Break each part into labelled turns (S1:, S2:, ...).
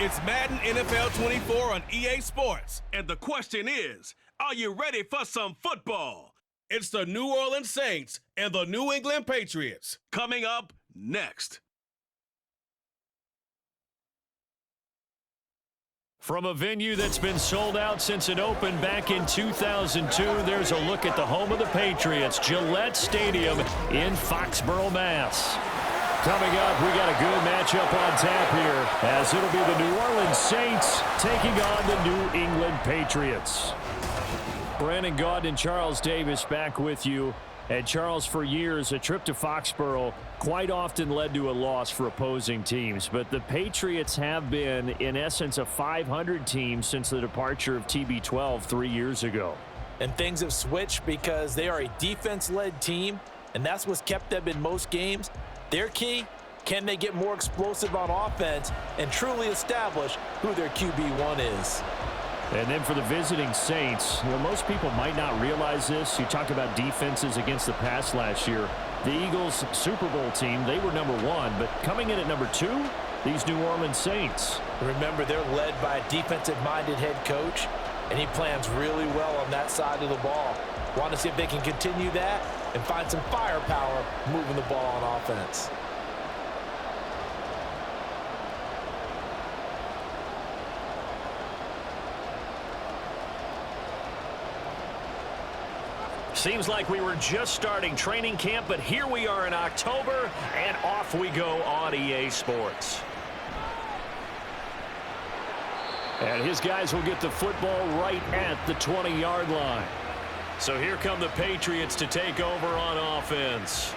S1: It's Madden NFL 24 on EA Sports. And the question is, are you ready for some football? It's the New Orleans Saints and the New England Patriots. Coming up next.
S2: From a venue that's been sold out since it opened back in 2002, there's a look at the home of the Patriots, Gillette Stadium in Foxborough, Mass. Coming up, we got a good matchup on tap here, as it'll be the New Orleans Saints taking on the New England Patriots. Brandon Gaudin and Charles Davis back with you. And Charles, for years, a trip to Foxborough quite often led to a loss for opposing teams. But the Patriots have been, in essence, a 500 team since the departure of TB12 3 years ago.
S3: And things have switched because they are a defense-led team, and that's what's kept them in most games. Their key, can they get more explosive on offense and truly establish who their QB1 is?
S2: And then for the visiting Saints, most people might not realize this. You talked about defenses against the pass last year. The Eagles Super Bowl team, they were number 1, but coming in at number 2, these New Orleans Saints.
S3: Remember, they're led by a defensive-minded head coach, and he plans really well on that side of the ball. Want to see if they can continue that and find some firepower moving the ball on offense.
S2: Seems like we were just starting training camp, but here we are in October, and off we go on EA Sports. And his guys will get the football right at the 20-yard line. So here come the Patriots to take over on offense.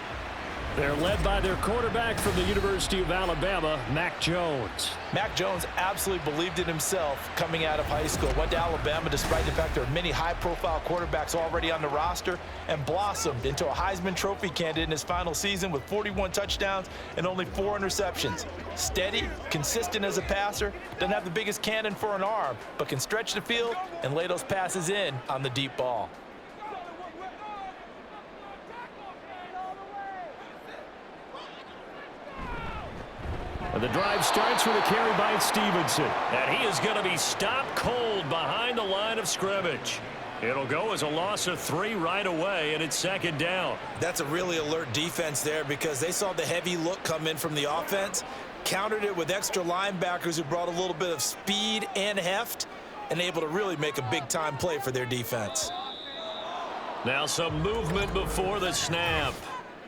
S2: They're led by their quarterback from the University of Alabama, Mac Jones.
S3: Mac Jones absolutely believed in himself coming out of high school. Went to Alabama despite the fact there are many high-profile quarterbacks already on the roster, and blossomed into a Heisman Trophy candidate in his final season with 41 touchdowns and only 4 interceptions. Steady, consistent as a passer, doesn't have the biggest cannon for an arm, but can stretch the field and lay those passes in on the deep ball.
S2: The drive starts with a carry by Stevenson. And he is going to be stopped cold behind the line of scrimmage. It'll go as a loss of 3 right away, and it's second down.
S3: That's a really alert defense there because they saw the heavy look come in from the offense, countered it with extra linebackers who brought a little bit of speed and heft, and able to really make a big-time play for their defense.
S2: Now some movement before the snap.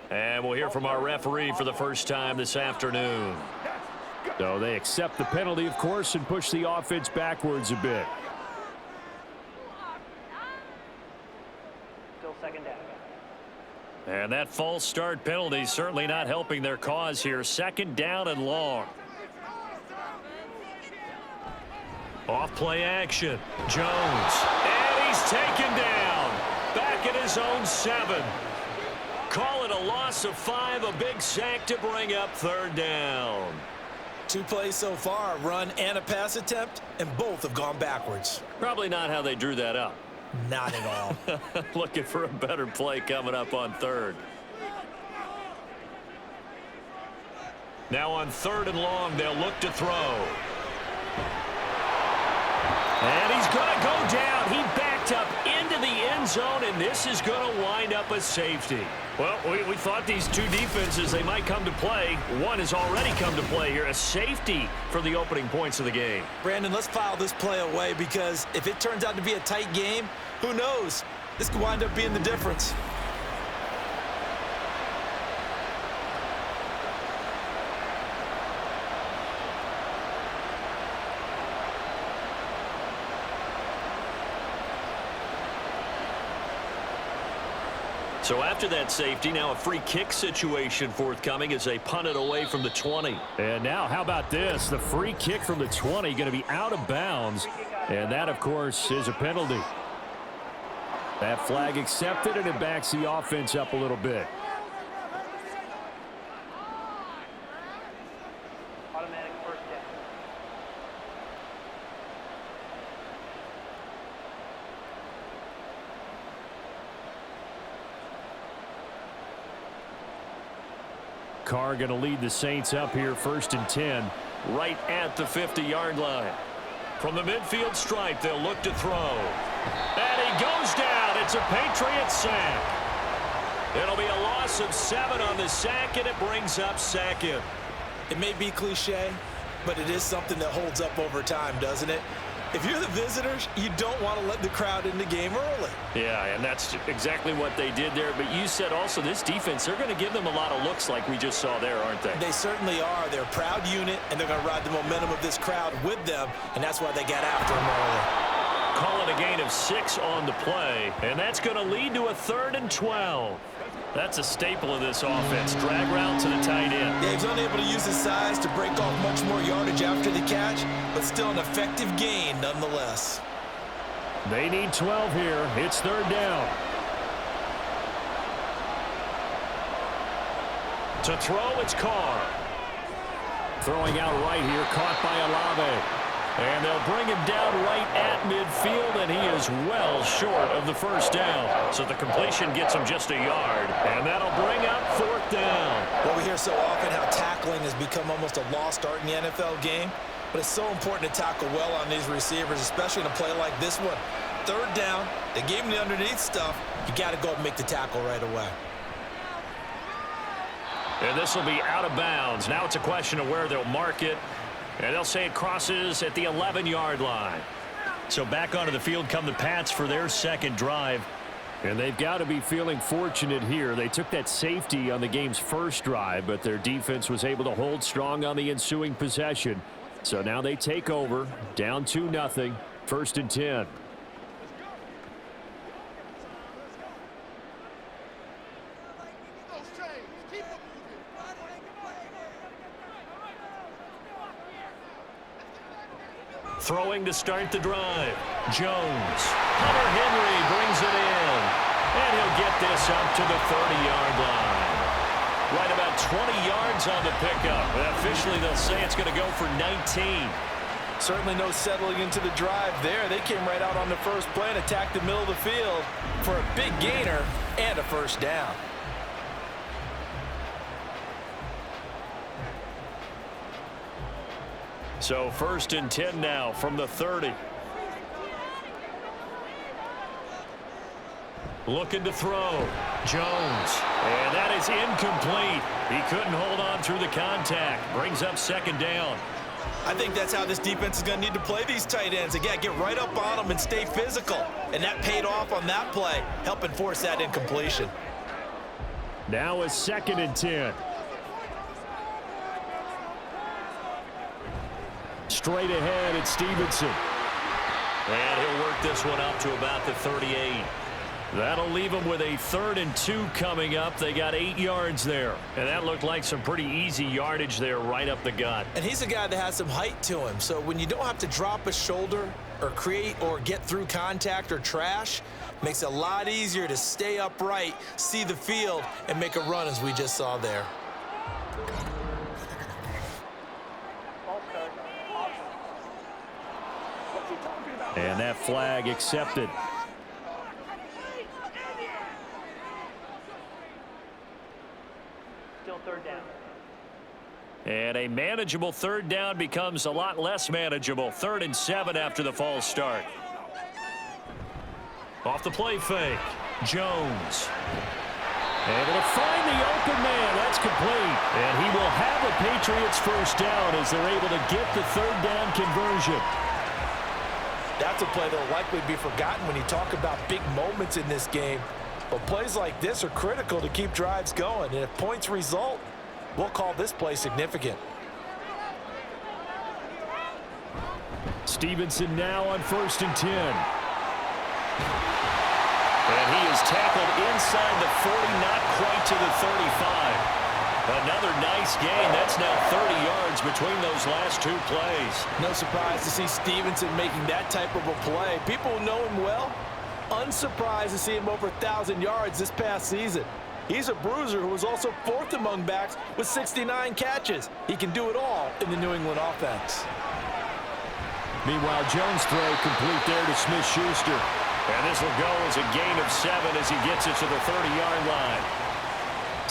S2: And we'll hear from our referee for the first time this afternoon. So they accept the penalty, of course, and push the offense backwards a bit.
S4: Still second down.
S2: And that false start penalty certainly not helping their cause here. Second down and long. Off play action. Jones. And he's taken down. Back at his own 7. Call it a loss of 5, a big sack to bring up third down.
S3: 2 plays so far, a run and a pass attempt, and both have gone backwards.
S2: Probably not how they drew that up.
S3: Not at all.
S2: Looking for a better play coming up on third. Now on third and long, they'll look to throw. And he's going to go down. He backed up into the end zone, and this is going to wind up a safety. Well, we thought these 2 defenses, they might come to play. One has already come to play here, a safety for the opening points of the game.
S3: Brandon, let's file this play away because if it turns out to be a tight game, who knows? This could wind up being the difference.
S2: So after that safety, now a free kick situation forthcoming as they punt it away from the 20. And now, how about this? The free kick from the 20 going to be out of bounds. And that, of course, is a penalty. That flag accepted, and it backs the offense up a little bit.
S4: Automatic first down.
S2: Carr going to lead the Saints up here, 1st and 10. right at the 50-yard line. From the midfield stripe, they'll look to throw. And he goes down. It's a Patriots sack. It'll be a loss of 7 on the sack, and it brings up second.
S3: It may be cliche, but it is something that holds up over time, doesn't it? If you're the visitors, you don't want to let the crowd in the game early.
S2: Yeah, and that's exactly what they did there. But you said also this defense, they're going to give them a lot of looks like we just saw there, aren't they?
S3: They certainly are. They're a proud unit, and they're going to ride the momentum of this crowd with them, and that's why they got after them early.
S2: Call it a gain of 6 on the play, and that's going to lead to a 3rd and 12. That's a staple of this offense. Drag route to the tight end.
S3: Yeah, he's unable to use his size to break off much more yardage after the catch, but still an effective gain nonetheless.
S2: They need 12 here. It's 3rd down. To throw, it's Carr. Throwing out right here, caught by Olave. And they'll bring him down right at midfield, and he is well short of the 1st down. So the completion gets him just a yard, and that'll bring up 4th down.
S3: Well, we hear so often how tackling has become almost a lost art in the NFL game, but it's so important to tackle well on these receivers, especially in a play like this one. 3rd down, they gave him the underneath stuff. You got to go and make the tackle right away.
S2: And this will be out of bounds. Now it's a question of where they'll mark it. And they'll say it crosses at the 11-yard line. So back onto the field come the Pats for their 2nd drive. And they've got to be feeling fortunate here. They took that safety on the game's 1st drive, but their defense was able to hold strong on the ensuing possession. So now they take over, down 2-0, 1st and 10. Throwing to start the drive. Jones. Hunter Henry brings it in. And he'll get this up to the 30-yard line. Right about 20 yards on the pickup. Officially, they'll say it's going to go for 19.
S3: Certainly no settling into the drive there. They came right out on the first play and attacked the middle of the field for a big gainer and a 1st down.
S2: So 1st and 10 now from the 30. Looking to throw. Jones. And that is incomplete. He couldn't hold on through the contact. Brings up 2nd down.
S3: I think that's how this defense is going to need to play these tight ends. Again, get right up on them and stay physical. And that paid off on that play, helping force that incompletion.
S2: Now a 2nd and 10. Straight ahead, it's Stevenson. And he'll work this one up to about the 38. That'll leave them with a 3rd and 2 coming up. They got 8 yards there. And that looked like some pretty easy yardage there right up the gut.
S3: And he's a guy that has some height to him. So when you don't have to drop a shoulder or create or get through contact or trash, makes it a lot easier to stay upright, see the field, and make a run as we just saw there.
S2: And that flag accepted.
S4: Still 3rd down.
S2: And a manageable 3rd down becomes a lot less manageable. 3rd and 7 after the false start. Off the play fake. Jones. Able to find the open man. That's complete. And he will have a Patriots 1st down as they're able to get the 3rd down conversion.
S3: That's a play that will likely be forgotten when you talk about big moments in this game. But plays like this are critical to keep drives going. And if points result, we'll call this play significant.
S2: Stevenson now on 1st and 10. And he is tackled inside the 40, not quite to the 35. Another nice gain. That's now 30 yards between those last 2 plays.
S3: No surprise to see Stevenson making that type of a play. People who know him well, unsurprised to see him over 1,000 yards this past season. He's a bruiser who was also 4th among backs with 69 catches. He can do it all in the New England offense.
S2: Meanwhile, Jones' throw complete there to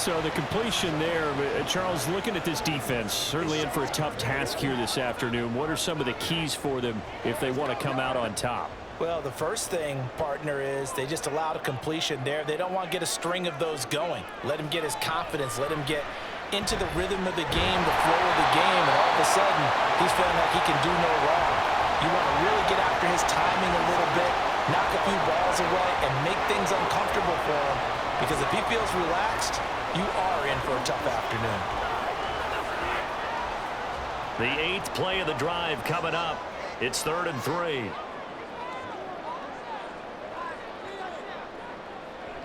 S2: So the completion there, Charles, looking at this defense, certainly in for a tough task here this afternoon. What are some of the keys for them if they want to come out on top?
S3: Well, the first thing, partner, is they just allowed a completion there. They don't want to get a string of those going. Let him get his confidence. Let him get into the rhythm of the game, the flow of the game, and all of a sudden, he's feeling like he can do no wrong. You want to really get after his timing a little bit, knock a few balls away, and make things uncomfortable for him. Because if he feels relaxed, you are in for a tough afternoon.
S2: The 8th play of the drive coming up. It's 3rd and 3.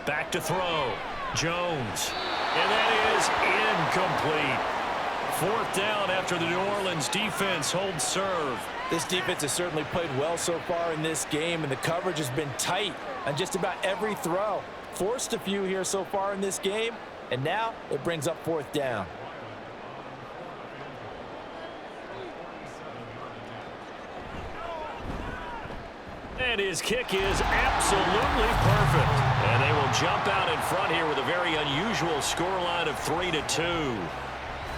S2: Back to throw. Jones. And that is incomplete. 4th down after the New Orleans defense holds serve.
S3: This defense has certainly played well so far in this game, and the coverage has been tight on just about every throw. Forced a few here so far in this game, and now it brings up 4th down.
S2: And his kick is absolutely perfect. And they will jump out in front here with a very unusual scoreline of 3-2.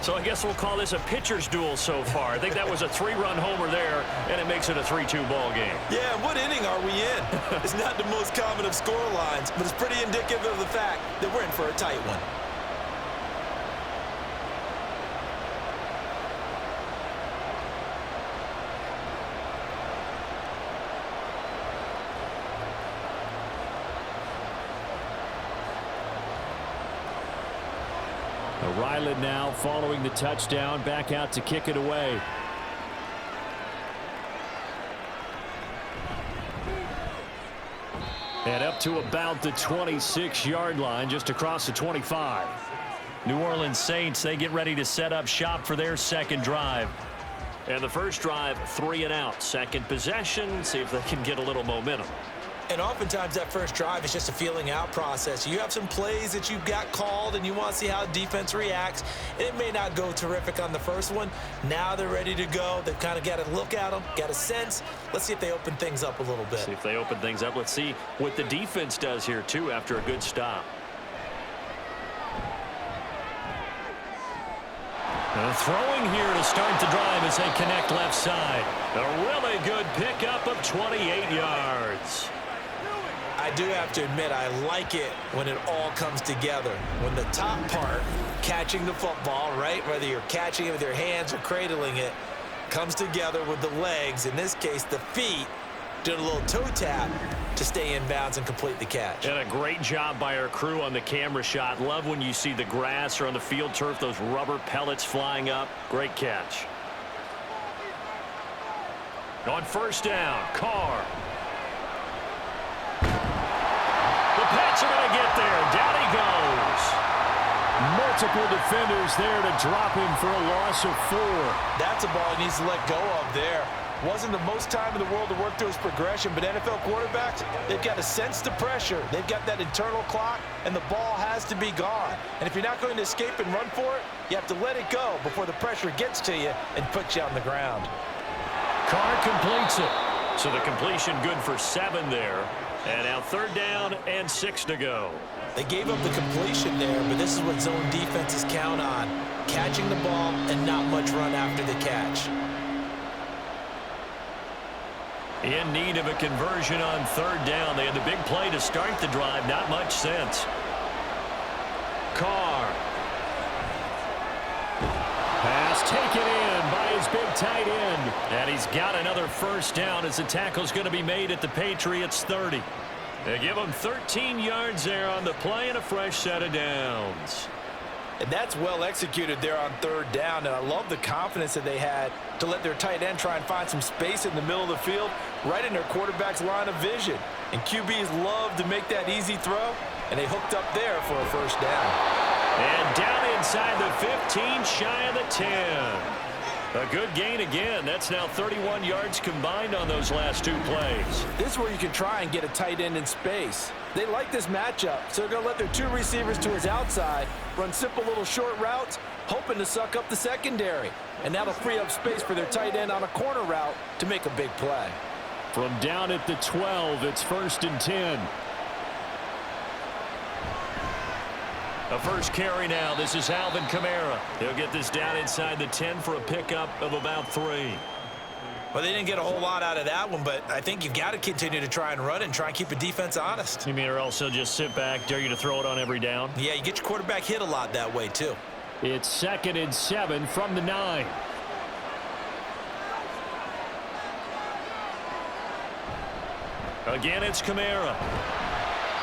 S2: So I guess we'll call this a pitcher's duel so far. I think that was a 3-run homer there, and it makes it a 3-2 ball game.
S5: Yeah, what inning are we in? It's not the most common of score lines, but it's pretty indicative of the fact that we're in for a tight one.
S2: Ryland now following the touchdown, back out to kick it away. And up to about the 26-yard line, just across the 25. New Orleans Saints, they get ready to set up shop for their second drive. And the first drive, 3 and out. Second possession, see if they can get a little momentum.
S5: And oftentimes that first drive is just a feeling out process. You have some plays that you've got called and you want to see how defense reacts. It may not go terrific on the first one. Now they're ready to go. They've kind of got to look at them, got a sense. Let's see if they open things up a little bit.
S2: See if they open things up. Let's see what the defense does here, too, after a good stop. Throwing here to start the drive as they connect left side. A really good pickup of 28 yards.
S5: I do have to admit, I like it when it all comes together. When the top part, catching the football, right, whether you're catching it with your hands or cradling it, comes together with the legs, in this case the feet, doing a little toe tap to stay in bounds and complete the catch.
S2: And a great job by our crew on the camera shot. Love when you see the grass or on the field turf, those rubber pellets flying up. Great catch. On first down, Carr. The Pats are going to get there. Down he goes. Multiple defenders there to drop him for a loss of 4.
S3: That's a ball he needs to let go of there. Wasn't the most time in the world to work through his progression, but NFL quarterbacks, they've got to sense the pressure. They've got that internal clock, and the ball has to be gone. And if you're not going to escape and run for it, you have to let it go before the pressure gets to you and puts you on the ground.
S2: Carr completes it. So the completion good for 7 there. And now 3rd down and 6 to go.
S5: They gave up the completion there, but this is what zone defenses count on. Catching the ball and not much run after the catch.
S2: In need of a conversion on 3rd down. They had the big play to start the drive. Not much sense. Carr. Pass taken in by his big tight end. And he's got another first down as the tackle's going to be made at the Patriots 30. They give him 13 yards there on the play and a fresh set of downs.
S3: And that's well executed there on 3rd down. And I love the confidence that they had to let their tight end try and find some space in the middle of the field, right in their quarterback's line of vision. And QBs love to make that easy throw, and they hooked up there for a first down.
S2: And down inside the 15, shy of the 10. A good gain again. That's now 31 yards combined on those last 2 plays.
S3: This is where you can try and get a tight end in space. They like this matchup, so they're going to let their 2 receivers to his outside run simple little short routes, hoping to suck up the secondary. And that'll free up space for their tight end on a corner route to make a big play.
S2: From down at the 12, it's 1st and 10. A first carry now. This is Alvin Kamara. He'll get this down inside the 10 for a pickup of about 3.
S5: Well, they didn't get a whole lot out of that one, but I think you've got to continue to try and run and try and keep the defense honest.
S2: You mean or else he'll just sit back, dare you to throw it on every down?
S5: Yeah, you get your quarterback hit a lot that way, too.
S2: It's 2nd and 7 from the 9. Again, it's Kamara.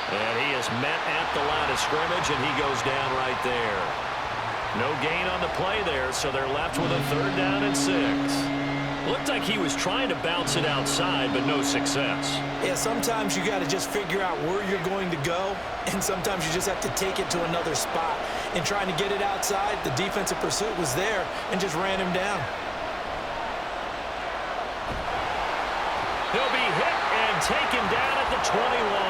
S2: And he is met at the line of scrimmage, and he goes down right there. No gain on the play there, so they're left with a 3rd down and 6. Looked like he was trying to bounce it outside, but no success.
S5: Yeah, sometimes you got to just figure out where you're going to go, and sometimes you just have to take it to another spot. In trying to get it outside, the defensive pursuit was there and just ran him down.
S2: He'll be hit and taken down at the 21.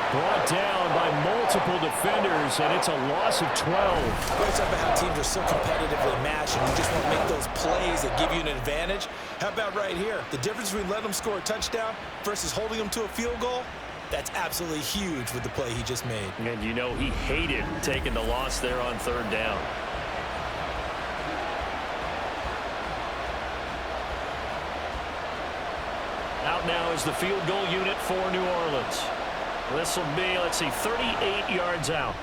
S2: Brought down by multiple defenders, and it's a loss of 12.
S5: Great stuff about how teams are so competitively matched, and you just want to make those plays that give you an advantage. How about right here? The difference between letting them score a touchdown versus holding them to a field goal, that's absolutely huge with the play he just made.
S2: And you know he hated taking the loss there on 3rd down. Out now is the field goal unit for New Orleans. This will be, let's see, 38 yards out.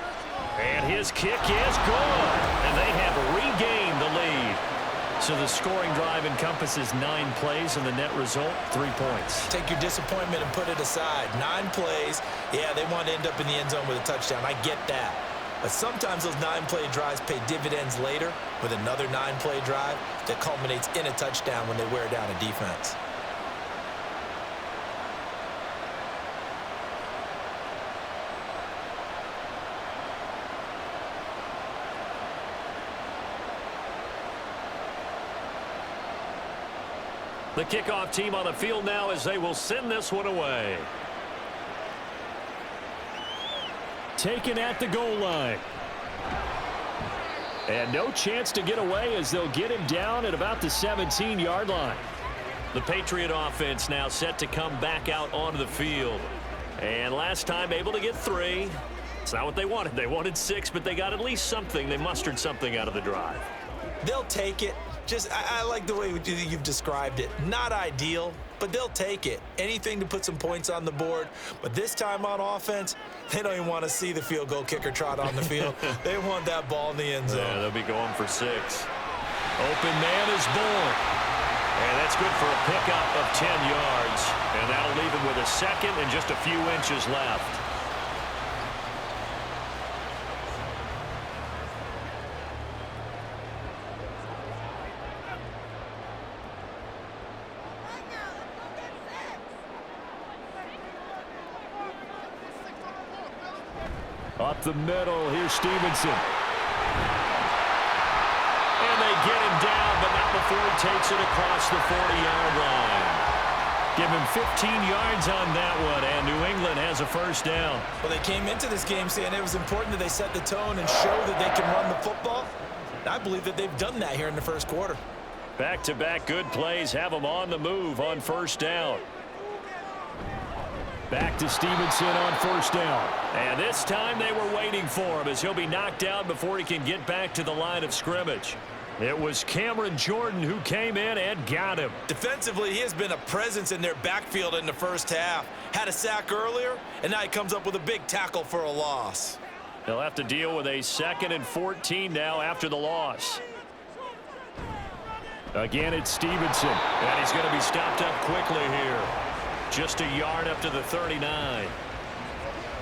S2: And his kick is good. And they have regained the lead. So the scoring drive encompasses 9 plays, and the net result, 3 points.
S5: Take your disappointment and put it aside. 9 plays. Yeah, they want to end up in the end zone with a touchdown. I get that. But sometimes those 9-play drives pay dividends later with another 9-play drive that culminates in a touchdown when they wear down a defense.
S2: The kickoff team on the field now as they will send this one away. Taken at the goal line. And no chance to get away as they'll get him down at about the 17-yard line. The Patriot offense now set to come back out onto the field. And last time able to get 3. It's not what they wanted. They wanted 6, but they got at least something. They mustered something out of the drive.
S5: They'll take it. I like the way you've described it. Not ideal, but they'll take it. Anything to put some points on the board. But this time on offense, they don't even want to see the field goal kicker trot on the field. They want that ball in the end zone.
S2: Yeah, they'll be going for 6. Open man is born. And that's good for a pickup of 10 yards. And that'll leave him with a 2nd and just a few inches left. Up the middle, here's Stevenson. And they get him down, but not before he takes it across the 40-yard line. Give him 15 yards on that one, and New England has a 1st down.
S5: Well, they came into this game saying it was important that they set the tone and show that they can run the football. I believe that they've done that here in the 1st quarter.
S2: Back-to-back good plays have them on the move on 1st down. Back to Stevenson on 1st down. And this time they were waiting for him as he'll be knocked down before he can get back to the line of scrimmage. It was Cameron Jordan who came in and got him.
S5: Defensively, he has been a presence in their backfield in the 1st half. Had a sack earlier, and now he comes up with a big tackle for a loss.
S2: They'll have to deal with a 2nd and 14 now after the loss. Again, it's Stevenson. And he's going to be stopped up quickly here. Just a yard up to the 39.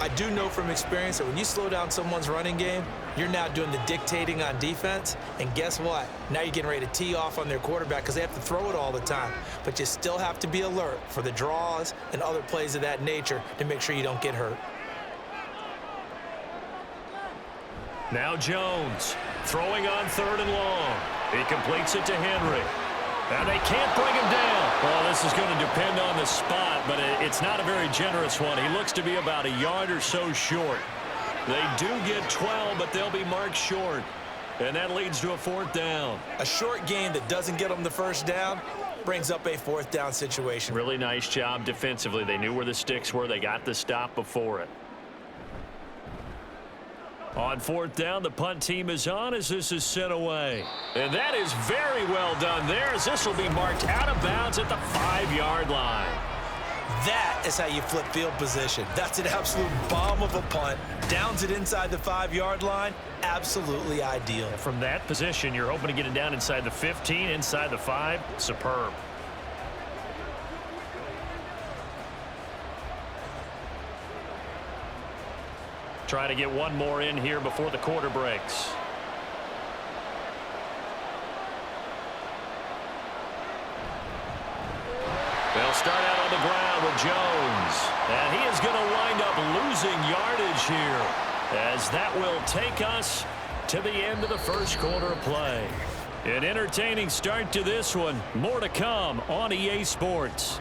S5: I do know from experience that when you slow down someone's running game, you're now doing the dictating on defense. And guess what? Now you're getting ready to tee off on their quarterback because they have to throw it all the time. But you still have to be alert for the draws and other plays of that nature to make sure you don't get hurt.
S2: Now Jones throwing on 3rd and long. He completes it to Henry. And they can't bring him down. Well, this is going to depend on the spot, but it's not a very generous one. He looks to be about a yard or so short. They do get 12, but they'll be marked short. And that leads to a 4th down.
S5: A short gain that doesn't get them the 1st down brings up a 4th down situation.
S2: Really nice job defensively. They knew where the sticks were. They got the stop before it. On fourth down, the punt team is on as this is sent away. And that is very well done there as this will be marked out of bounds at the 5-yard line.
S5: That is how you flip field position. That's an absolute bomb of a punt. Downs it inside the 5-yard line. Absolutely ideal.
S2: From that position, you're hoping to get it down inside the 15, inside the 5. Superb. Try to get one more in here before the quarter breaks. They'll start out on the ground with Jones. And he is going to wind up losing yardage here, as that will take us to the end of the first quarter of play. An entertaining start to this one. More to come on EA Sports.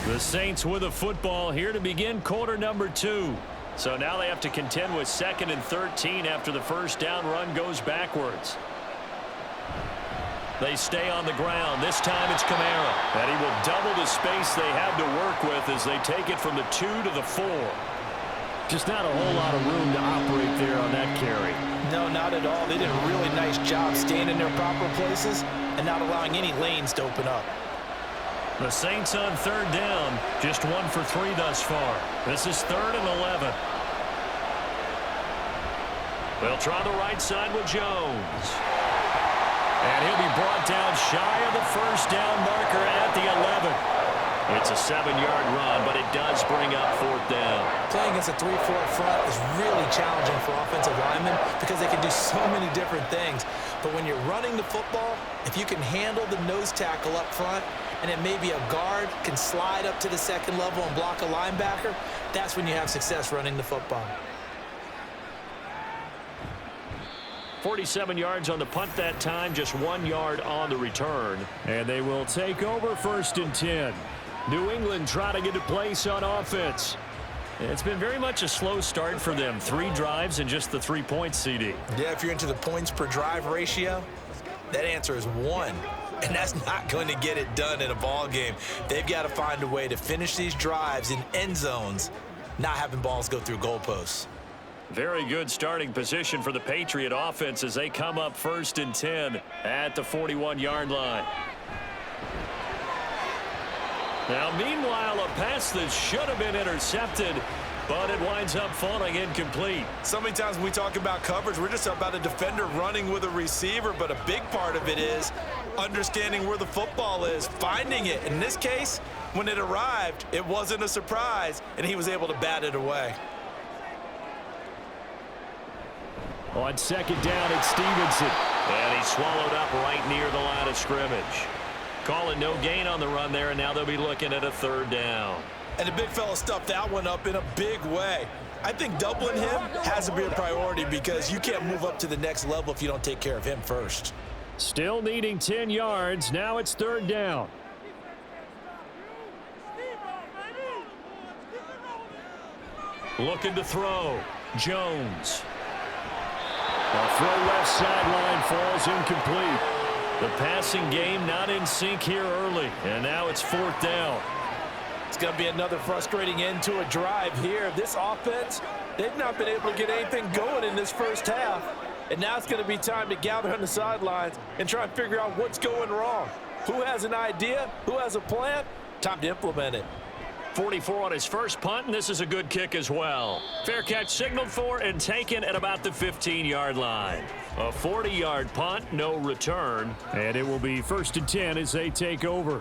S2: The Saints with a football here to begin quarter number 2. So now they have to contend with 2nd and 13 after the first down run goes backwards. They stay on the ground. This time it's Kamara. And he will double the space they have to work with as they take it from the 2 to the 4. Just not a whole lot of room to operate there on that carry.
S3: No, not at all. They did a really nice job staying in their proper places and not allowing any lanes to open up.
S2: The Saints on third down, just 1 for 3 thus far. This is 3rd and 11. They'll try the right side with Jones. And he'll be brought down shy of the first down marker at the 11. It's a 7-yard run, but it does bring up 4th down.
S5: Playing against a 3-4 front is really challenging for offensive linemen because they can do so many different things. But when you're running the football, if you can handle the nose tackle up front, and then maybe a guard can slide up to the 2nd level and block a linebacker, that's when you have success running the football.
S2: 47 yards on the punt that time, just 1 yard on the return. And they will take over 1st and 10. New England trying to get a place on offense. It's been very much a slow start for them. 3 drives and just the 3 points, CD.
S5: Yeah, if you're into the points per drive ratio, that answer is 1. And that's not going to get it done in a ball game. They've got to find a way to finish these drives in end zones, not having balls go through goalposts.
S2: Very good starting position for the Patriot offense as they come up 1st and 10 at the 41-yard line. Now, meanwhile, a pass that should have been intercepted, but it winds up falling incomplete.
S3: So many times when we talk about coverage, we're just about a defender running with a receiver, but a big part of it is understanding where the football is, finding it. In this case, when it arrived, it wasn't a surprise, and he was able to bat it away.
S2: On 2nd down, it's Stevenson. And he's swallowed up right near the line of scrimmage. Calling no gain on the run there, and now they'll be looking at a 3rd down.
S3: And the big fella stuffed that one up in a big way. I think doubling him has to be a priority because you can't move up to the next level if you don't take care of him first.
S2: Still needing 10 yards. Now it's 3rd down. Looking to throw. Jones. A throw left sideline falls incomplete. The passing game not in sync here early. And now it's 4th down.
S3: It's going to be another frustrating end to a drive here. This offense, they've not been able to get anything going in this first half. And now it's going to be time to gather on the sidelines and try and figure out what's going wrong. Who has an idea? Who has a plan? Time to implement it.
S2: 44 on his first punt, and this is a good kick as well. Fair catch signaled for and taken at about the 15-yard line. A 40-yard punt, no return. And it will be 1st and 10 as they take over.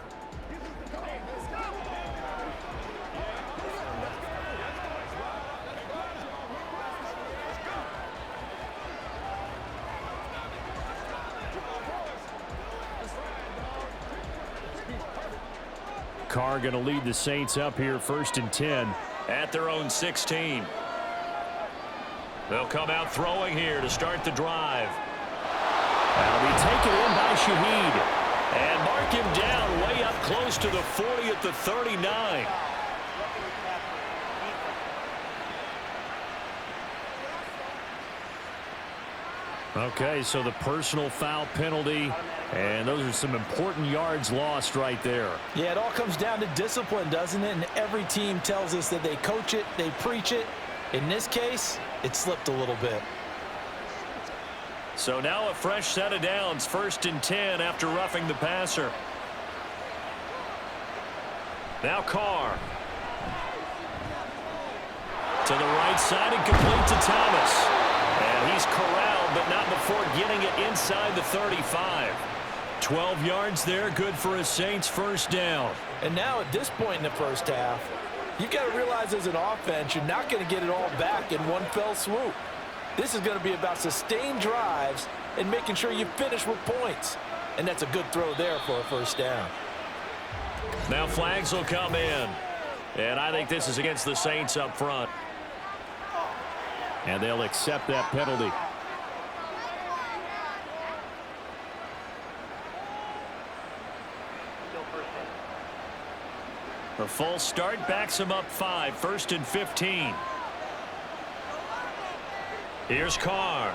S2: Carr going to lead the Saints up here 1st and 10 at their own 16. They'll come out throwing here to start the drive. That'll be taken in by Shaheed. And mark him down way up close to the 40 at the 39. Okay, so the personal foul penalty, and those are some important yards lost right there.
S3: Yeah, it all comes down to discipline, doesn't it? And every team tells us that they coach it, they preach it. In this case, it slipped a little bit.
S2: So now a fresh set of downs, 1st and 10 after roughing the passer. Now Carr. To the right side and complete to Thomas. And he's corralled, but not before getting it inside the 35. 12 yards there, good for a Saints first down.
S3: And now at this point in the first half, you've got to realize as an offense, you're not going to get it all back in one fell swoop. This is going to be about sustained drives and making sure you finish with points. And that's a good throw there for a first down.
S2: Now flags will come in. And I think this is against the Saints up front. And they'll accept that penalty.
S4: Still first down.
S2: A false start backs him up 5, 1st and 15. Here's Carr.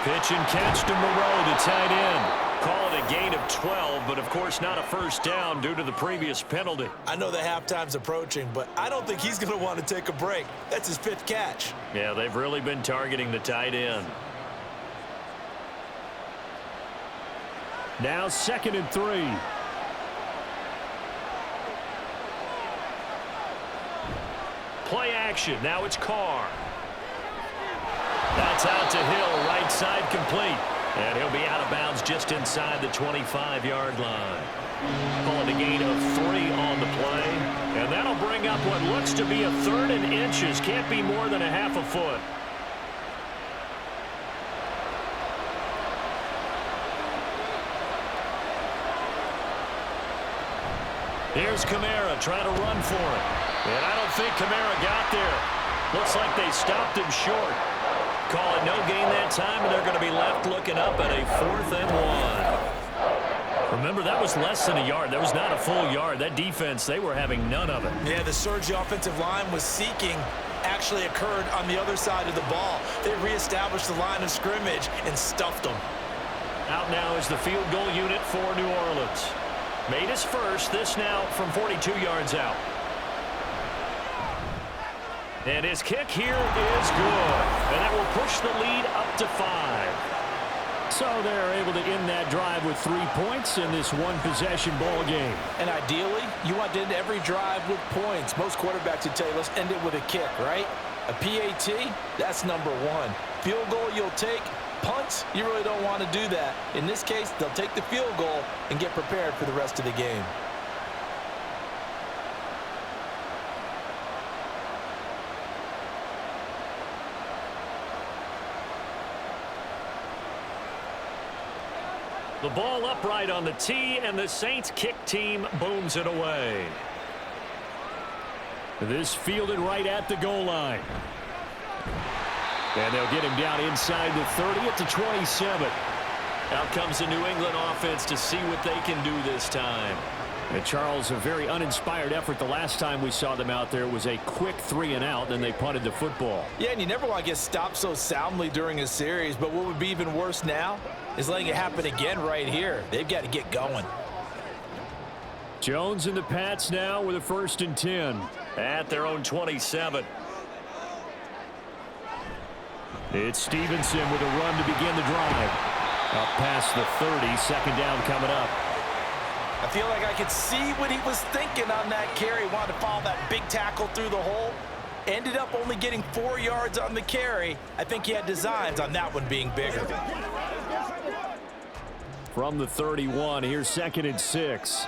S2: Pitch and catch to Moreau, the tight end. Call it a gain of 12, but of course not a first down due to the previous penalty.
S5: I know the halftime's approaching, but I don't think he's going to want to take a break. That's his 5th catch.
S2: Yeah, they've really been targeting the tight end. Now 2nd and 3. Play action. Now it's Carr. That's out to Hill, right side complete. And he'll be out of bounds just inside the 25-yard line. Call it a gain of 3 on the play. And that'll bring up what looks to be a 3rd and inches. Can't be more than a half a foot. Here's Kamara trying to run for it. And I don't think Kamara got there. Looks like they stopped him short. Call it no gain that time, and they're going to be left looking up at a 4th and 1. Remember, that was less than a yard. That was not a full yard. That defense, they were having none of it.
S5: Yeah, the surge the offensive line was seeking actually occurred on the other side of the ball. They reestablished the line of scrimmage and stuffed them.
S2: Out now is the field goal unit for New Orleans. Made his first, this now from 42 yards out. And his kick here is good. And that will push the lead up to 5. So they're able to end that drive with 3 points in this one-possession ball game.
S3: And ideally, you want to end every drive with points. Most quarterbacks would tell you, let's end it with a kick, right? A PAT, that's number 1. Field goal you'll take. Punts, you really don't want to do that. In this case, they'll take the field goal and get prepared for the rest of the game.
S2: The ball upright on the tee, and the Saints kick team booms it away. This fielded right at the goal line. And they'll get him down inside the 30 at the 27. Out comes the New England offense to see what they can do this time. And Charles, a very uninspired effort. The last time we saw them out there was a quick 3 and out, then they punted the football.
S3: Yeah, and you never want to get stopped so soundly during a series, but what would be even worse now is letting it happen again right here. They've got to get going.
S2: Jones and the Pats now with a 1st and 10 at their own 27. It's Stevenson with a run to begin the drive. Up past the 30, 2nd down coming up.
S3: I feel like I could see what he was thinking on that carry. Wanted to follow that big tackle through the hole. Ended up only getting 4 yards on the carry. I think he had designs on that one being bigger.
S2: From the 31, here's 2nd and 6.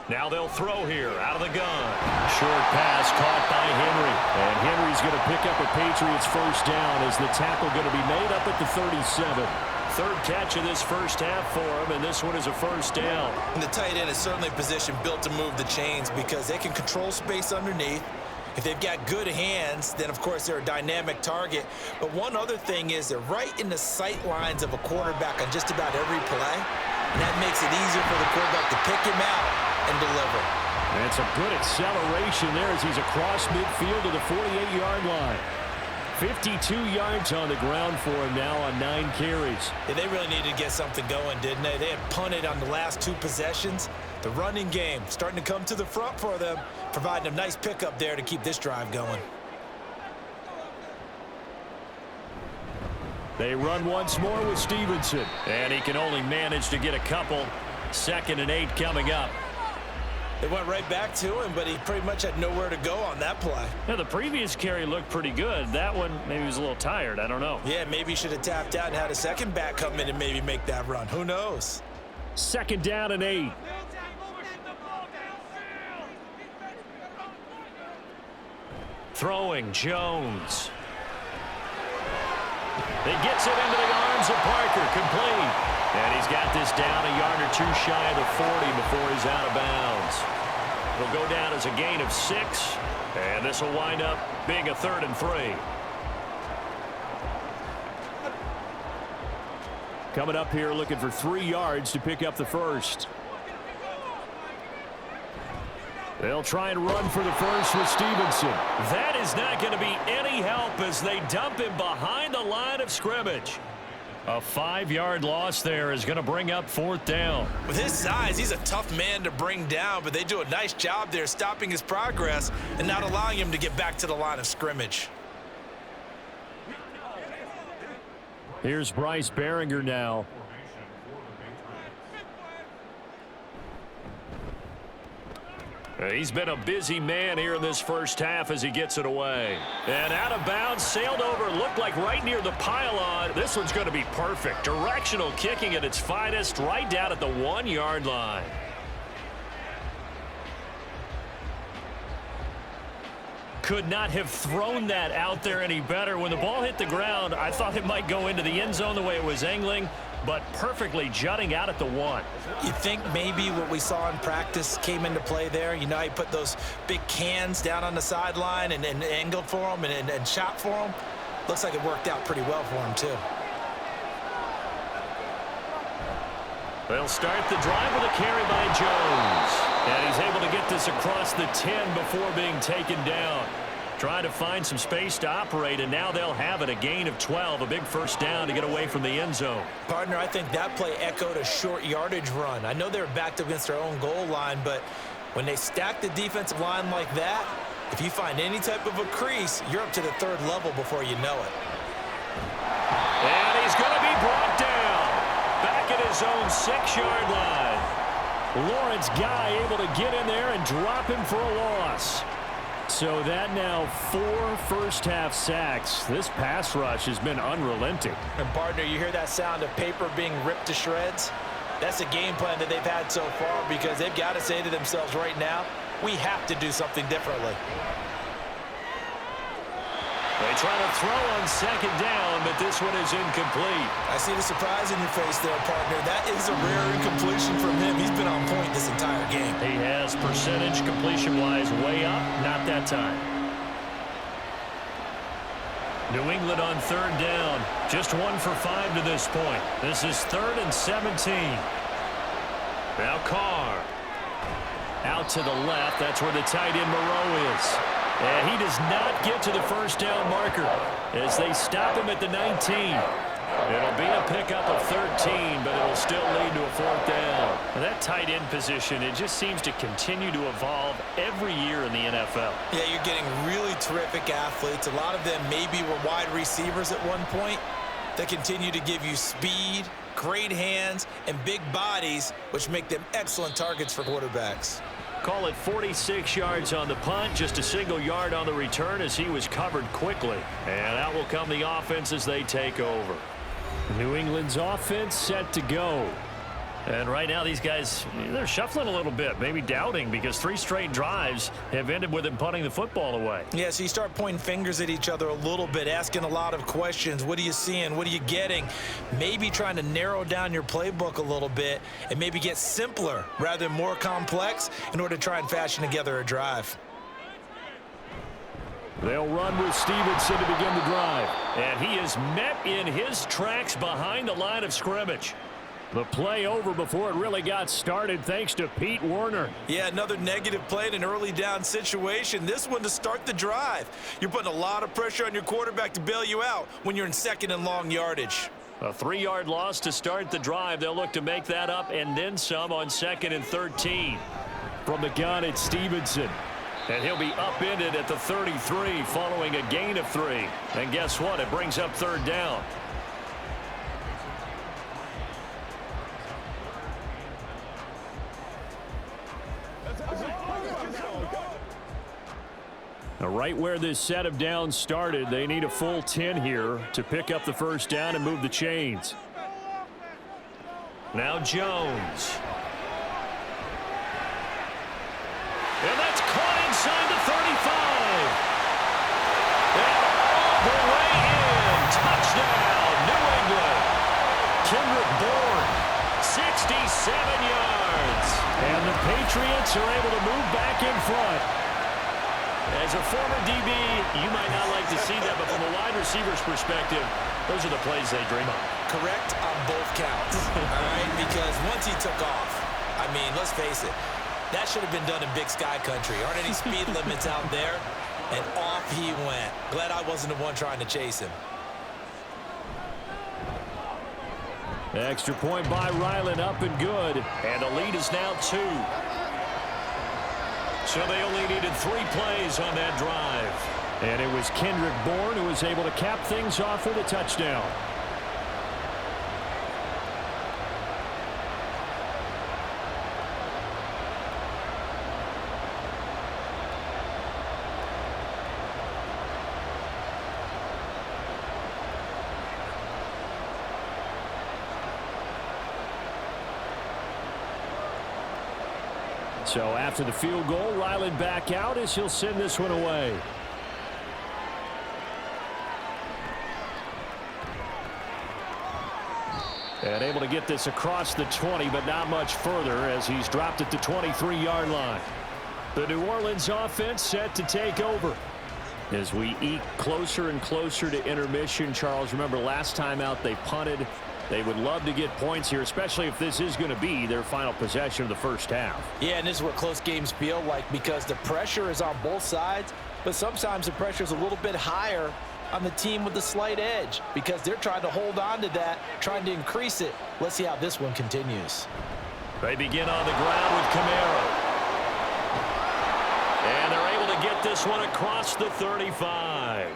S2: Now they'll throw here out of the gun. Short pass caught by Henry. And Henry's going to pick up a Patriots first down as the tackle going to be made up at the 37. 3rd catch of this first half for him, and this one is a first down.
S5: And the tight end is certainly a position built to move the chains because they can control space underneath. If they've got good hands, then of course they're a dynamic target. But one other thing is they're right in the sight lines of a quarterback on just about every play. And that makes it easier for the quarterback to pick him out and deliver.
S2: And it's a good acceleration there as he's across midfield to the 48-yard line. 52 yards on the ground for him now on 9 carries.
S5: Yeah, they really needed to get something going, didn't they? They had punted on the last 2 possessions. The running game starting to come to the front for them, providing a nice pickup there to keep this drive going.
S2: They run once more with Stevenson, and he can only manage to get a couple. 2nd and 8 coming up.
S5: They went right back to him, but he pretty much had nowhere to go on that play.
S2: Yeah, the previous carry looked pretty good. That one, maybe he was a little tired. I don't know.
S5: Yeah, maybe he should have tapped out and had a second back come in and maybe make that run. Who knows?
S2: 2nd down and 8. Throwing Jones. It gets it into the arms of Parker, complete. And he's got this down a yard or 2 shy of the 40 before he's out of bounds. It'll go down as a gain of 6, and this will wind up being a 3rd and 3. Coming up here looking for 3 yards to pick up the first. They'll try and run for the first with Stevenson. That is not going to be any help as they dump him behind the line of scrimmage. A 5-yard loss there is going to bring up 4th down.
S5: With his size, he's a tough man to bring down, but they do a nice job there stopping his progress and not allowing him to get back to the line of scrimmage.
S2: Here's Bryce Behringer now. He's been a busy man here in this first half as he gets it away. And out of bounds, sailed over, looked like right near the pylon. This one's going to be perfect. Directional kicking at its finest, right down at the 1-yard line. Could not have thrown that out there any better. When the ball hit the ground, I thought it might go into the end zone the way it was angling, but perfectly jutting out at the 1.
S5: You think maybe what we saw in practice came into play there? You know, he put those big cans down on the sideline and angled for him and shot for him. Looks like it worked out pretty well for him, too.
S2: They'll start the drive with a carry by Jones. And he's able to get this across the 10 before being taken down. Trying to find some space to operate, and now they'll have it. A gain of 12, a big first down to get away from the end zone.
S5: Partner, I think that play echoed a short yardage run. I know they were backed up against their own goal line, but when they stack the defensive line like that, if you find any type of a crease, you're up to the 3rd level before you know it.
S2: And he's going to be brought down. Back at his own 6-yard line. Lawrence Guy able to get in there and drop him for a loss. So that now 4 first-half sacks. This pass rush has been unrelenting.
S5: And, partner, you hear that sound of paper being ripped to shreds? That's a game plan that they've had so far because they've got to say to themselves right now, we have to do something differently.
S2: They try to throw on 2nd down, but this one is incomplete.
S5: I see the surprise in your face there, partner. That is a rare incompletion from him. He's been on point this entire game.
S2: He has percentage completion-wise way up, not that time. New England on 3rd down. Just 1 for 5 to this point. This is 3rd and 17. Now Carr. Out to the left. That's where the tight end Moreau is. And he does not get to the first down marker as they stop him at the 19. It'll be a pickup of 13, but it'll still lead to a 4th down. And that tight end position, it just seems to continue to evolve every year in the NFL.
S5: Yeah, you're getting really terrific athletes. A lot of them maybe were wide receivers at one point that continue to give you speed, great hands, and big bodies, which make them excellent targets for quarterbacks.
S2: Call it 46 yards on the punt, just a single yard on the return as he was covered quickly. And out will come the offense as they take over. New England's offense set to go. And right now these guys, they're shuffling a little bit, maybe doubting because 3 straight drives have ended with them punting the football away.
S5: Yeah, so you start pointing fingers at each other a little bit, asking a lot of questions. What are you seeing? What are you getting? Maybe trying to narrow down your playbook a little bit and maybe get simpler rather than more complex in order to try and fashion together a drive.
S2: They'll run with Stevenson to begin the drive. And he is met in his tracks behind the line of scrimmage. The play over before it really got started thanks to Pete Werner.
S5: Yeah, another negative play in an early down situation. This one to start the drive. You're putting a lot of pressure on your quarterback to bail you out when you're in second and long yardage.
S2: A 3-yard loss to start the drive. They'll look to make that up and then some on 2nd and 13. From the gun, it's Stevenson. And he'll be upended at the 33 following a gain of 3. And guess what? It brings up 3rd down. Right where this set of downs started, they need a full 10 here to pick up the 1st down and move the chains. Now Jones. And that's caught inside the 35. And all the way in. Touchdown, New England. Kendrick Bourne, 67 yards. And the Patriots are able to move back in front. As a former DB, you might not like to see that, but from a wide receiver's perspective, those are the plays they dream of.
S5: Correct on both counts, all right? Because once he took off, I mean, let's face it, that should have been done in Big Sky Country. Aren't any speed limits out there? And off he went. Glad I wasn't the one trying to chase him.
S2: Extra point by Ryland, up and good. And the lead is now 2. So they only needed 3 plays on that drive. And it was Kendrick Bourne who was able to cap things off with a touchdown. So after the field goal, Ryland back out as he'll send this one away. And able to get this across the 20, but not much further as he's dropped it to 23-yard line. The New Orleans offense set to take over. As we eke closer and closer to intermission, Charles, remember last time out they punted. They would love to get points here, especially if this is going to be their final possession of the 1st half.
S3: Yeah, and this is what close games feel like because the pressure is on both sides, but sometimes the pressure is a little bit higher on the team with the slight edge because they're trying to hold on to that, trying to increase it. Let's see how this one continues.
S2: They begin on the ground with Kamara. And they're able to get this one across the 35.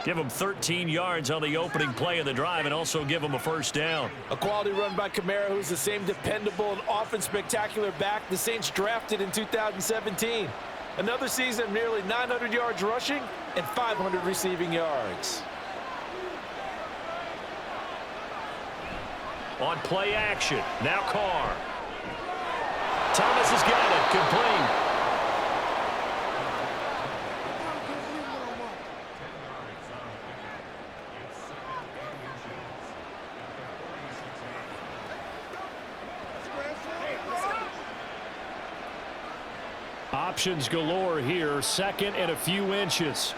S2: Give them 13 yards on the opening play of the drive and also give them a 1st down.
S3: A quality run by Kamara, who's the same dependable and often spectacular back the Saints drafted in 2017. Another season of nearly 900 yards rushing and 500 receiving yards.
S2: On play action, now Carr. Thomas has got it, complete. Options galore here, 2nd and a few inches.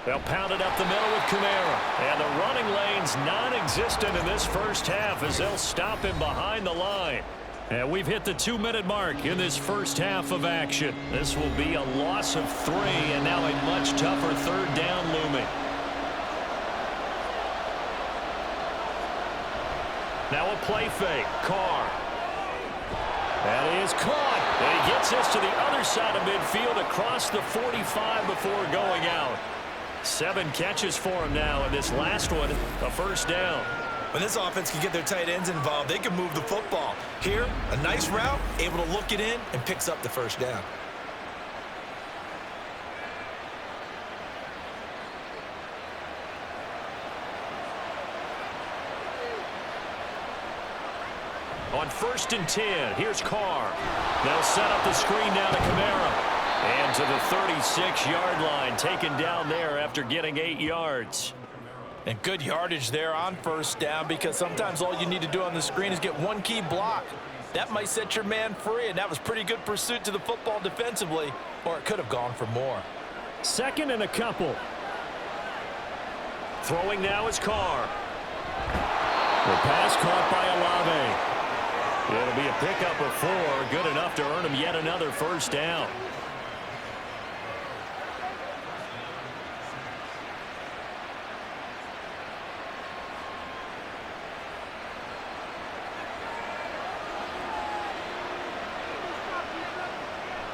S2: They'll pound it up the middle with Kamara. And the running lane's non-existent in this 1st half as they'll him him behind the line. And we've hit the 2-minute mark in this 1st half of action. This will be a loss of 3 and now a much tougher 3rd down looming. Now a play fake. Carr. That is caught. And he gets this to the other side of midfield across the 45 before going out. 7 catches for him now, and this last one, a 1st down.
S5: When this offense can get their tight ends involved, they can move the football. Here, a nice route, able to look it in, and picks up the 1st down.
S2: On 1st and 10, here's Carr. They'll set up the screen down to Kamara. And to the 36-yard line, taken down there after getting 8 yards.
S3: And good yardage there on 1st down because sometimes all you need to do on the screen is get one key block. That might set your man free, and that was pretty good pursuit to the football defensively, or it could have gone for more.
S2: 2nd and a couple. Throwing now is Carr. The pass caught by Olave. It'll be a pickup of 4, good enough to earn him yet another first down.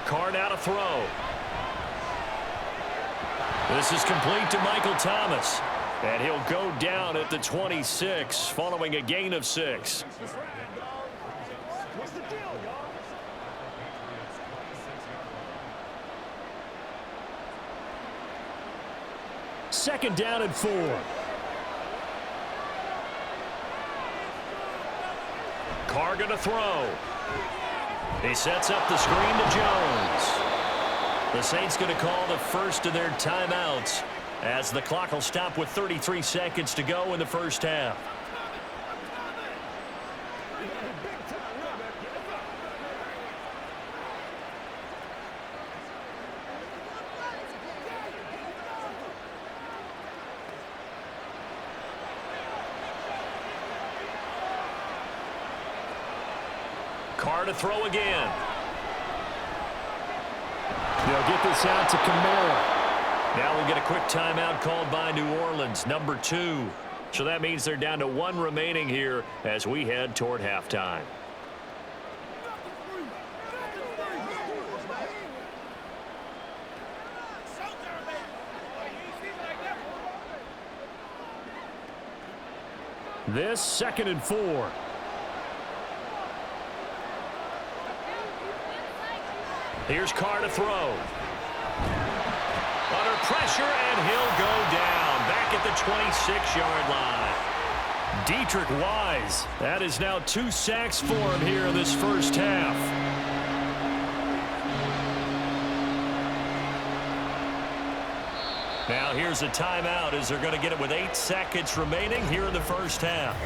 S2: Carr now to throw. This is complete to Michael Thomas. And he'll go down at the 26 following a gain of 6. Second down and 4. Carr going to throw. He sets up the screen to Jones. The Saints going to call the first of their timeouts as the clock will stop with 33 seconds to go in the first half. Carr to throw again. They'll get this out to Kamara. Now we'll get a quick timeout called by New Orleans, number 2. So that means they're down to 1 remaining here as we head toward halftime. This second and 4. Here's Carr to throw. Under pressure, and he'll go down back at the 26-yard line. Dietrich Wise. That is now 2 sacks for him here in this first half. Now here's a timeout as they're going to get it with 8 seconds remaining here in the first half.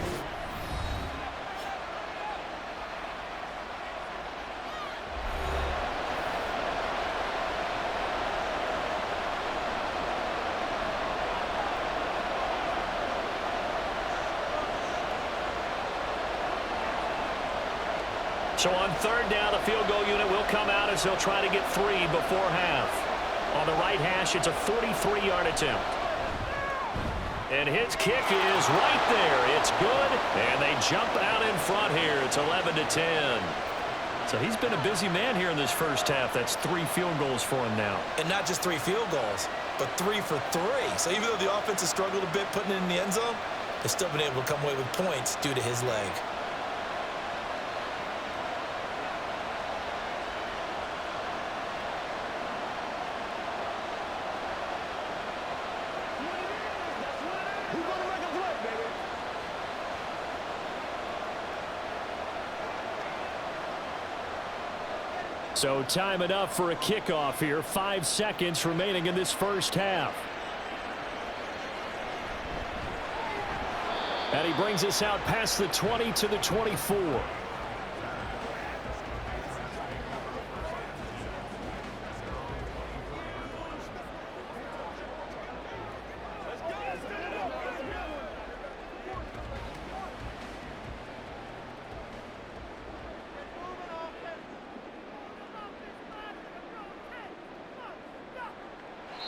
S2: So on third down, the field goal unit will come out as they'll try to get 3 before half. On the right hash, it's a 43-yard attempt. And his kick is right there. It's good, and they jump out in front here. It's 11-10. So he's been a busy man here in this first half. That's 3 field goals for him now.
S5: And not just 3 field goals, but 3 for 3. So even though the offense has struggled a bit putting it in the end zone, they've still been able to come away with points due to his leg.
S2: So time enough for a kickoff here. 5 seconds remaining in this first half. And he brings us out past the 20 to the 24.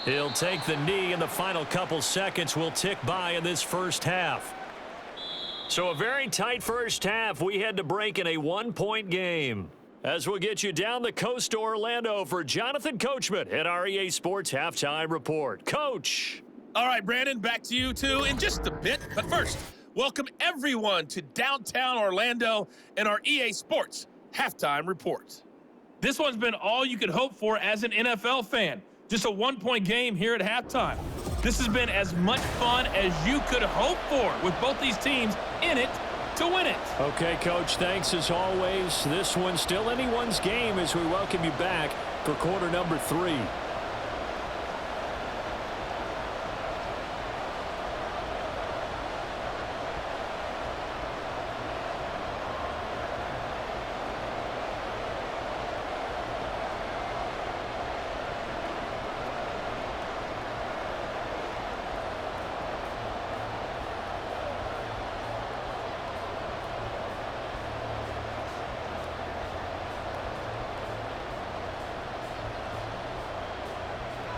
S2: He'll take the knee, and the final couple seconds will tick by in this first half. So a very tight first half. We had to break in a 1-point game. As we'll get you down the coast to Orlando for Jonathan Coachman at our EA Sports Halftime Report. Coach.
S6: All right, Brandon, back to you two in just a bit. But first, welcome everyone to downtown Orlando and our EA Sports Halftime Report. This one's been all you could hope for as an NFL fan. Just a 1-point game here at halftime. This has been as much fun as you could hope for with both these teams in it to win it.
S2: Okay, Coach, thanks as always. This one's still anyone's game as we welcome you back for quarter number 3.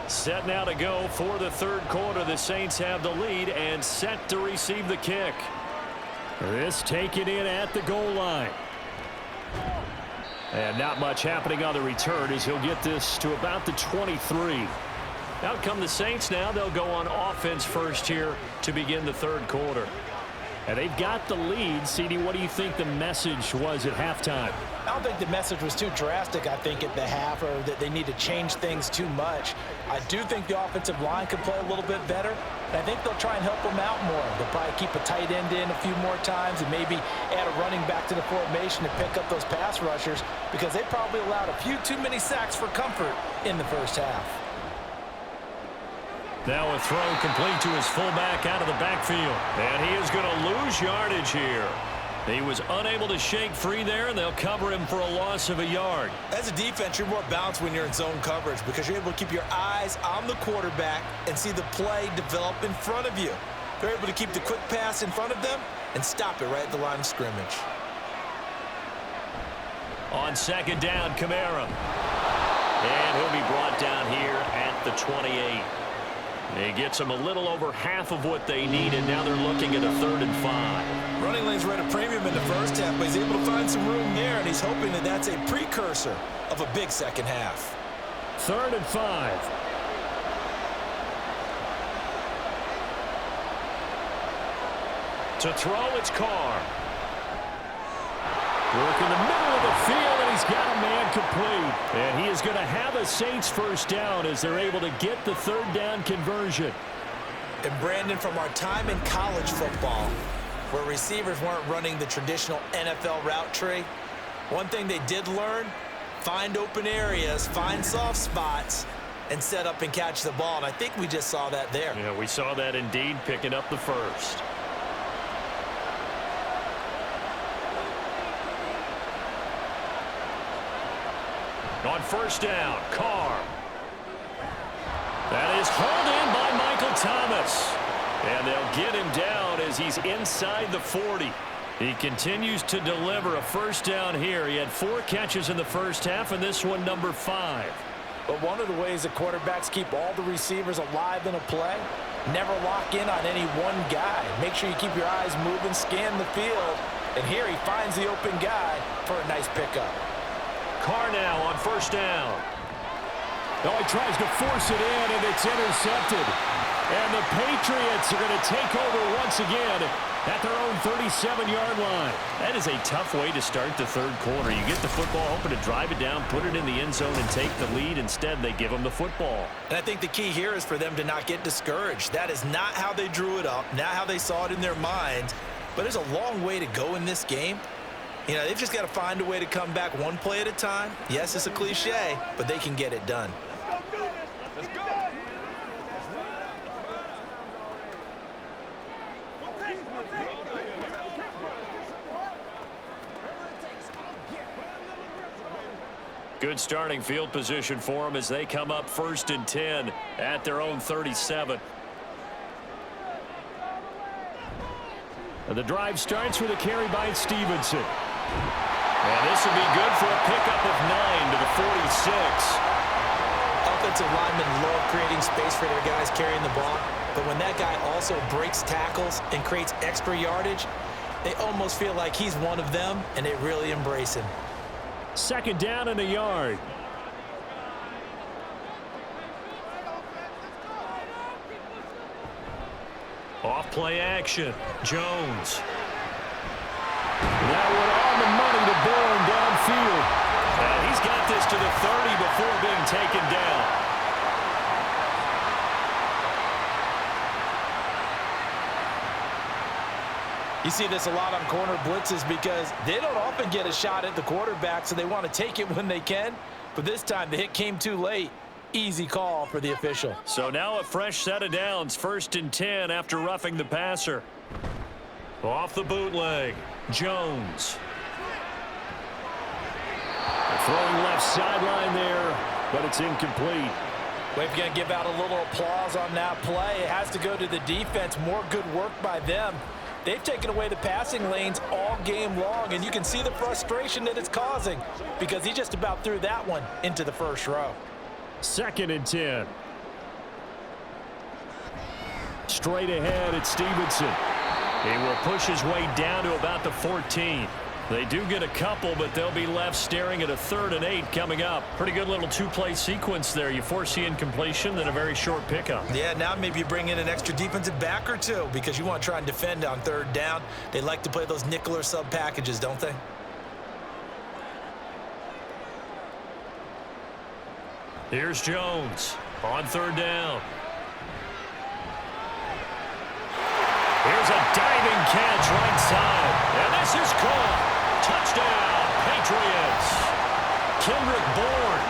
S2: Set now to go for the third quarter. The Saints have the lead and set to receive the kick. This taken in at the goal line. And not much happening on the return as he'll get this to about the 23. Out come the Saints now. They'll go on offense first here to begin the third quarter. And they've got the lead. CD, what do you think the message was at halftime?
S3: I don't think the message was too drastic, I think, at the half, or that they need to change things too much. I do think the offensive line could play a little bit better. And I think they'll try and help them out more. They'll probably keep a tight end in a few more times and maybe add a running back to the formation to pick up those pass rushers, because they probably allowed a few too many sacks for comfort in the first half.
S2: Now a throw complete to his fullback out of the backfield. And he is going to lose yardage here. He was unable to shake free there, and they'll cover him for a loss of a yard.
S5: As a defense, you're more balanced when you're in zone coverage because you're able to keep your eyes on the quarterback and see the play develop in front of you. They're able to keep the quick pass in front of them and stop it right at the line of scrimmage.
S2: On second down, Kamara. And he'll be brought down here at the 28. He gets them a little over half of what they need, and now they're looking at a 3rd and 5.
S5: Running lanes were at a premium in the first half, but he's able to find some room there, and he's hoping that that's a precursor of a big second half.
S2: 3rd and 5. To throw, it's Carr. Work in the middle of the field, and he's got a man complete. And he is going to have a Saints first down as they're able to get the 3rd down conversion.
S5: And Brandon, from our time in college football, where receivers weren't running the traditional NFL route tree, one thing they did learn, find open areas, find soft spots, and set up and catch the ball. And I think we just saw that there.
S2: Yeah, we saw that indeed, picking up the first. On first down, Carr. That is hauled in by Michael Thomas. And they'll get him down as he's inside the 40. He continues to deliver a first down here. He had 4 catches in the first half, and this one number 5.
S3: But one of the ways that quarterbacks keep all the receivers alive in a play, never lock in on any one guy. Make sure you keep your eyes moving, scan the field. And here he finds the open guy for a nice pickup.
S2: Carr now on first down. Oh, he tries to force it in, and it's intercepted. And the Patriots are going to take over once again at their own 37-yard line. That is a tough way to start the third quarter. You get the football, hoping to drive it down, put it in the end zone, and take the lead. Instead, they give them the football.
S5: And I think the key here is for them to not get discouraged. That is not how they drew it up, not how they saw it in their mind. But there's a long way to go in this game. You know, they've just got to find a way to come back one play at a time. Yes, it's a cliche, but they can get it done.
S4: Let's go.
S2: Good starting field position for them as they come up 1st and 10 at their own 37. The drive starts with a carry by Stevenson. And this will be good for a pickup of 9 to the 46.
S5: Offensive linemen love creating space for their guys carrying the ball, but when that guy also breaks tackles and creates extra yardage, they almost feel like he's one of them, and they really embrace him.
S2: 2nd down and a yard. Off play action. Jones. That one on the money to Bourne downfield. And he's got this to the 30 before being taken down.
S3: You see this a lot on corner blitzes because they don't often get a shot at the quarterback, so they want to take it when they can. But this time, the hit came too late. Easy call for the official.
S2: So now a fresh set of downs, 1st and 10 after roughing the passer. Off the bootleg, Jones. Throwing left sideline there, but it's incomplete.
S3: We're going to give out a little applause on that play. It has to go to the defense. More good work by them. They've taken away the passing lanes all game long, and you can see the frustration that it's causing because he just about threw that one into the first row.
S2: 2nd and 10. Straight ahead, it's Stevenson. He will push his way down to about the 14. They do get a couple, but they'll be left staring at a 3rd and 8 coming up. Pretty good little two-play sequence there. You force the incompletion, then a very short pickup.
S5: Yeah, now maybe you bring in an extra defensive back or two because you want to try and defend on 3rd down. They like to play those nickel or sub packages, don't they?
S2: Here's Jones on 3rd down. Here's a diving catch right side. And this is caught. Touchdown, Patriots. Kendrick Bourne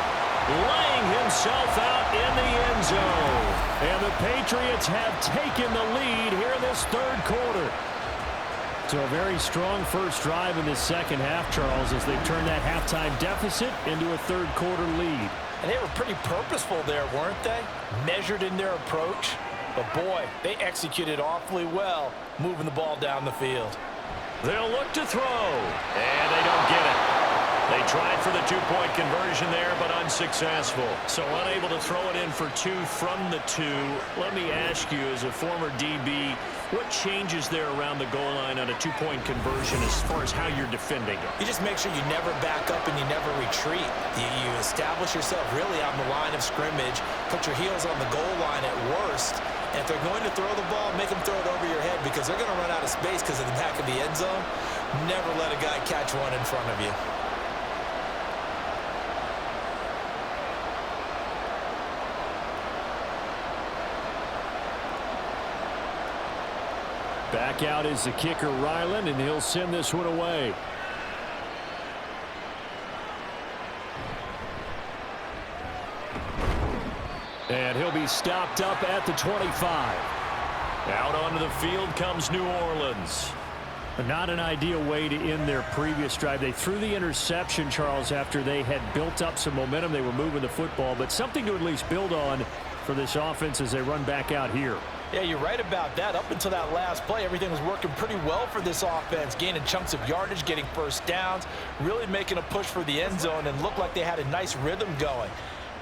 S2: laying himself out in the end zone. And the Patriots have taken the lead here in this 3rd quarter. So a very strong first drive in this second half, Charles, as they turn that halftime deficit into a 3rd quarter lead.
S3: And they were pretty purposeful there, weren't they? Measured in their approach. But, boy, they executed awfully well moving the ball down the field.
S2: They'll look to throw, and they don't get it. They tried for the 2-point conversion there, but unsuccessful. So unable to throw it in for 2 from the 2. Let me ask you, as a former DB, what changes there around the goal line on a 2-point conversion as far as how you're defending it?
S5: You just make sure you never back up and you never retreat. You establish yourself really on the line of scrimmage, put your heels on the goal line at worst, and if they're going to throw the ball, make them throw it over your head because they're going to run out of space because of the back of the end zone. Never let a guy catch one in front of you.
S2: Back out is the kicker, Ryland, and he'll send this one away. And he'll be stopped up at the 25. Out onto the field comes New Orleans. Not an ideal way to end their previous drive. They threw the interception, Charles, after they had built up some momentum. They were moving the football, but something to at least build on for this offense as they run back out here.
S3: Yeah, you're right about that. Up until that last play, everything was working pretty well for this offense, gaining chunks of yardage, getting first downs, really making a push for the end zone, and looked like they had a nice rhythm going.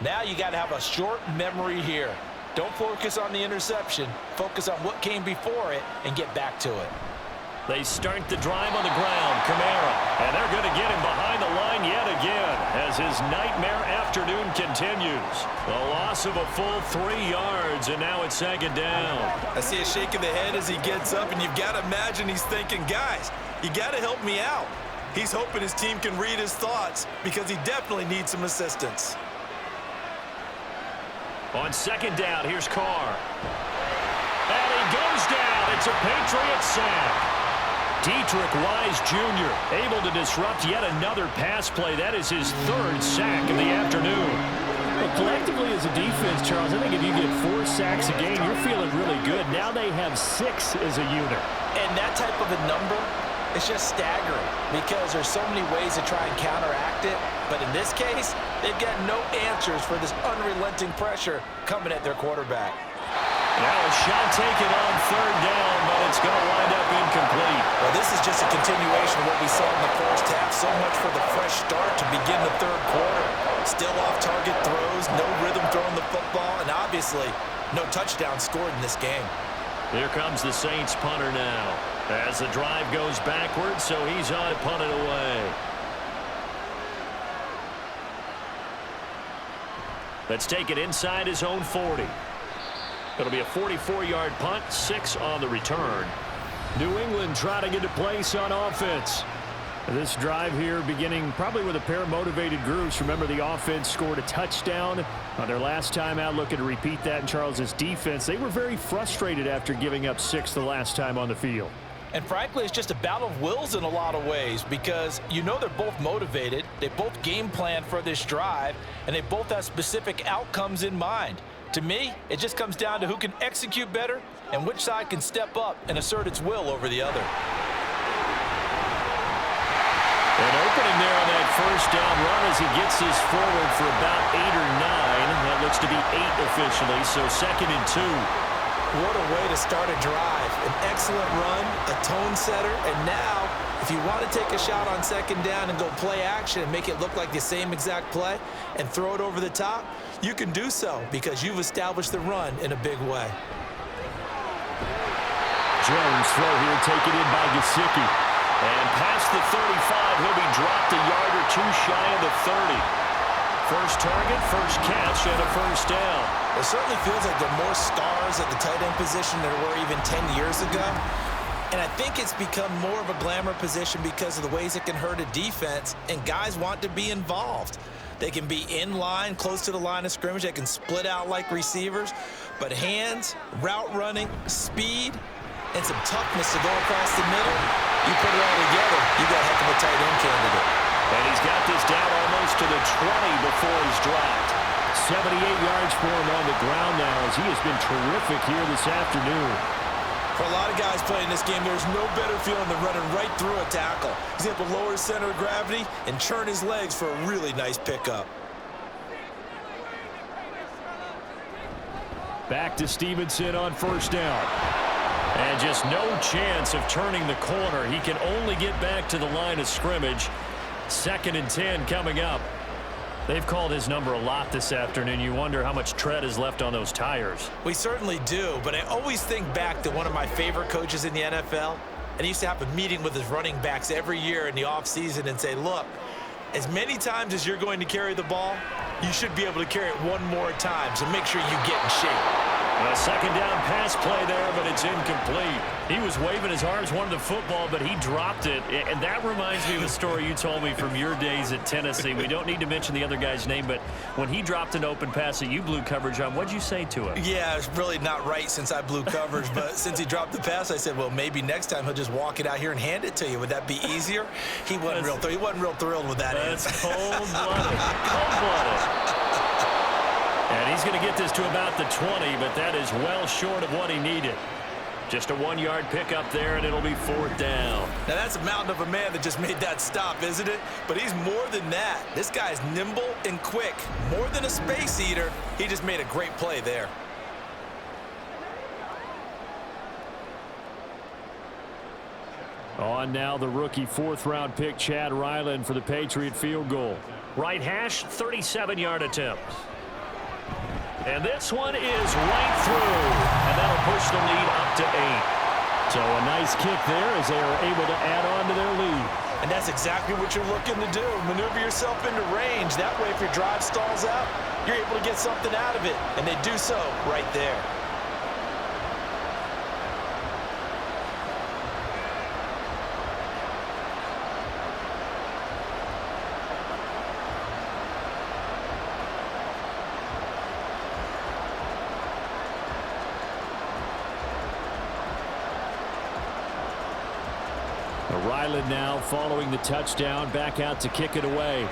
S3: Now you got to have a short memory here. Don't focus on the interception. Focus on what came before it and get back to it.
S2: They start the drive on the ground. Kamara. And they're going to get him behind the line yet again as his nightmare afternoon continues. The loss of a full 3 yards, and now it's 2nd down.
S5: I see a shake of the head as he gets up, and you've got to imagine he's thinking, guys, you got to help me out. He's hoping his team can read his thoughts because he definitely needs some assistance.
S2: On 2nd down, here's Carr. And he goes down. It's a Patriots sack. Dietrich Wise Jr. able to disrupt yet another pass play. That is his 3rd sack of the afternoon. But collectively as a defense, Charles, I think if you get 4 sacks a game, you're feeling really good. Now they have 6 as a unit.
S3: And that type of a number, it's just staggering because there's so many ways to try and counteract it. But in this case, they've got no answers for this unrelenting pressure coming at their quarterback.
S2: Now a shot taken on 3rd down, but it's going to wind up incomplete.
S5: Well, this is just a continuation of what we saw in the first half. So much for the fresh start to begin the 3rd quarter. Still off-target throws, no rhythm throwing the football, and obviously no touchdown scored in this game.
S2: Here comes the Saints punter now as the drive goes backwards, so he's on to punt it away. Let's take it inside his own 40. It'll be a 44-yard punt, 6 on the return. New England trying to get to place on offense. This drive here beginning probably with a pair of motivated groups. Remember, the offense scored a touchdown on their last time out, looking to repeat that in Charles's defense. They were very frustrated after giving up 6 the last time on the field.
S3: And frankly, it's just a battle of wills in a lot of ways because you know they're both motivated. They both game plan for this drive, and they both have specific outcomes in mind. To me, it just comes down to who can execute better and which side can step up and assert its will over the other.
S2: An opening there on that first down run as he gets this forward for about 8 or 9. That looks to be 8 officially, so 2nd and 2.
S5: What a way to start a drive. An excellent run, a tone setter, and now if you want to take a shot on 2nd down and go play action and make it look like the same exact play and throw it over the top, you can do so because you've established the run in a big way.
S2: Jones throw here, taken in by Gesicki. And past the 35, he'll be dropped a yard or two shy of the 30. First target, first catch, and a first down.
S5: It certainly feels like there are more stars at the tight end position than there were even 10 years ago. And I think it's become more of a glamour position because of the ways it can hurt a defense, and guys want to be involved. They can be in line, close to the line of scrimmage. They can split out like receivers. But hands, route running, speed, and some toughness to go across the middle, you put it all together, you got a heck of a tight end candidate.
S2: And he's got this down almost to the 20 before he's dropped. 78 yards for him on the ground now as he has been terrific here this afternoon.
S5: For a lot of guys playing this game, there's no better feeling than running right through a tackle. He's able to lower his center of gravity and churn his legs for a really nice pickup.
S2: Back to Stevenson on first down. And just no chance of turning the corner. He can only get back to the line of scrimmage. 2nd and 10 coming up. They've called his number a lot this afternoon. You wonder how much tread is left on those tires.
S5: We certainly do, but I always think back to one of my favorite coaches in the NFL. And he used to have a meeting with his running backs every year in the offseason and say, look, as many times as you're going to carry the ball, you should be able to carry it one more time, so make sure you get in shape.
S2: A second down pass play there, but it's incomplete. He was waving his arms, wanted the football, but he dropped it. And that reminds me of a story you told me from your days at Tennessee. We don't need to mention the other guy's name, but when he dropped an open pass that you blew coverage on, what'd you say to him?
S5: Yeah, it's really not right since I blew coverage, but since he dropped the pass, I said, well, maybe next time he'll just walk it out here and hand it to you. Would that be easier? He wasn't real thrilled with that.
S2: That's cold-blooded. Cold-blooded. And he's going to get this to about the 20, but that is well short of what he needed. Just a 1-yard pickup there, and it'll be 4th down.
S5: Now, that's a mountain of a man that just made that stop, isn't it? But he's more than that. This guy's nimble and quick. More than a space eater, he just made a great play there.
S2: On now the rookie 4th-round pick, Chad Ryland, for the Patriot field goal. Right hash, 37-yard attempt. And this one is right through, and that'll push the lead up to 8. So a nice kick there as they are able to add on to their lead.
S5: And that's exactly what you're looking to do. Maneuver yourself into range. That way, if your drive stalls out, you're able to get something out of it. And they do so right there.
S2: Ryland now following the touchdown, back out to kick it away.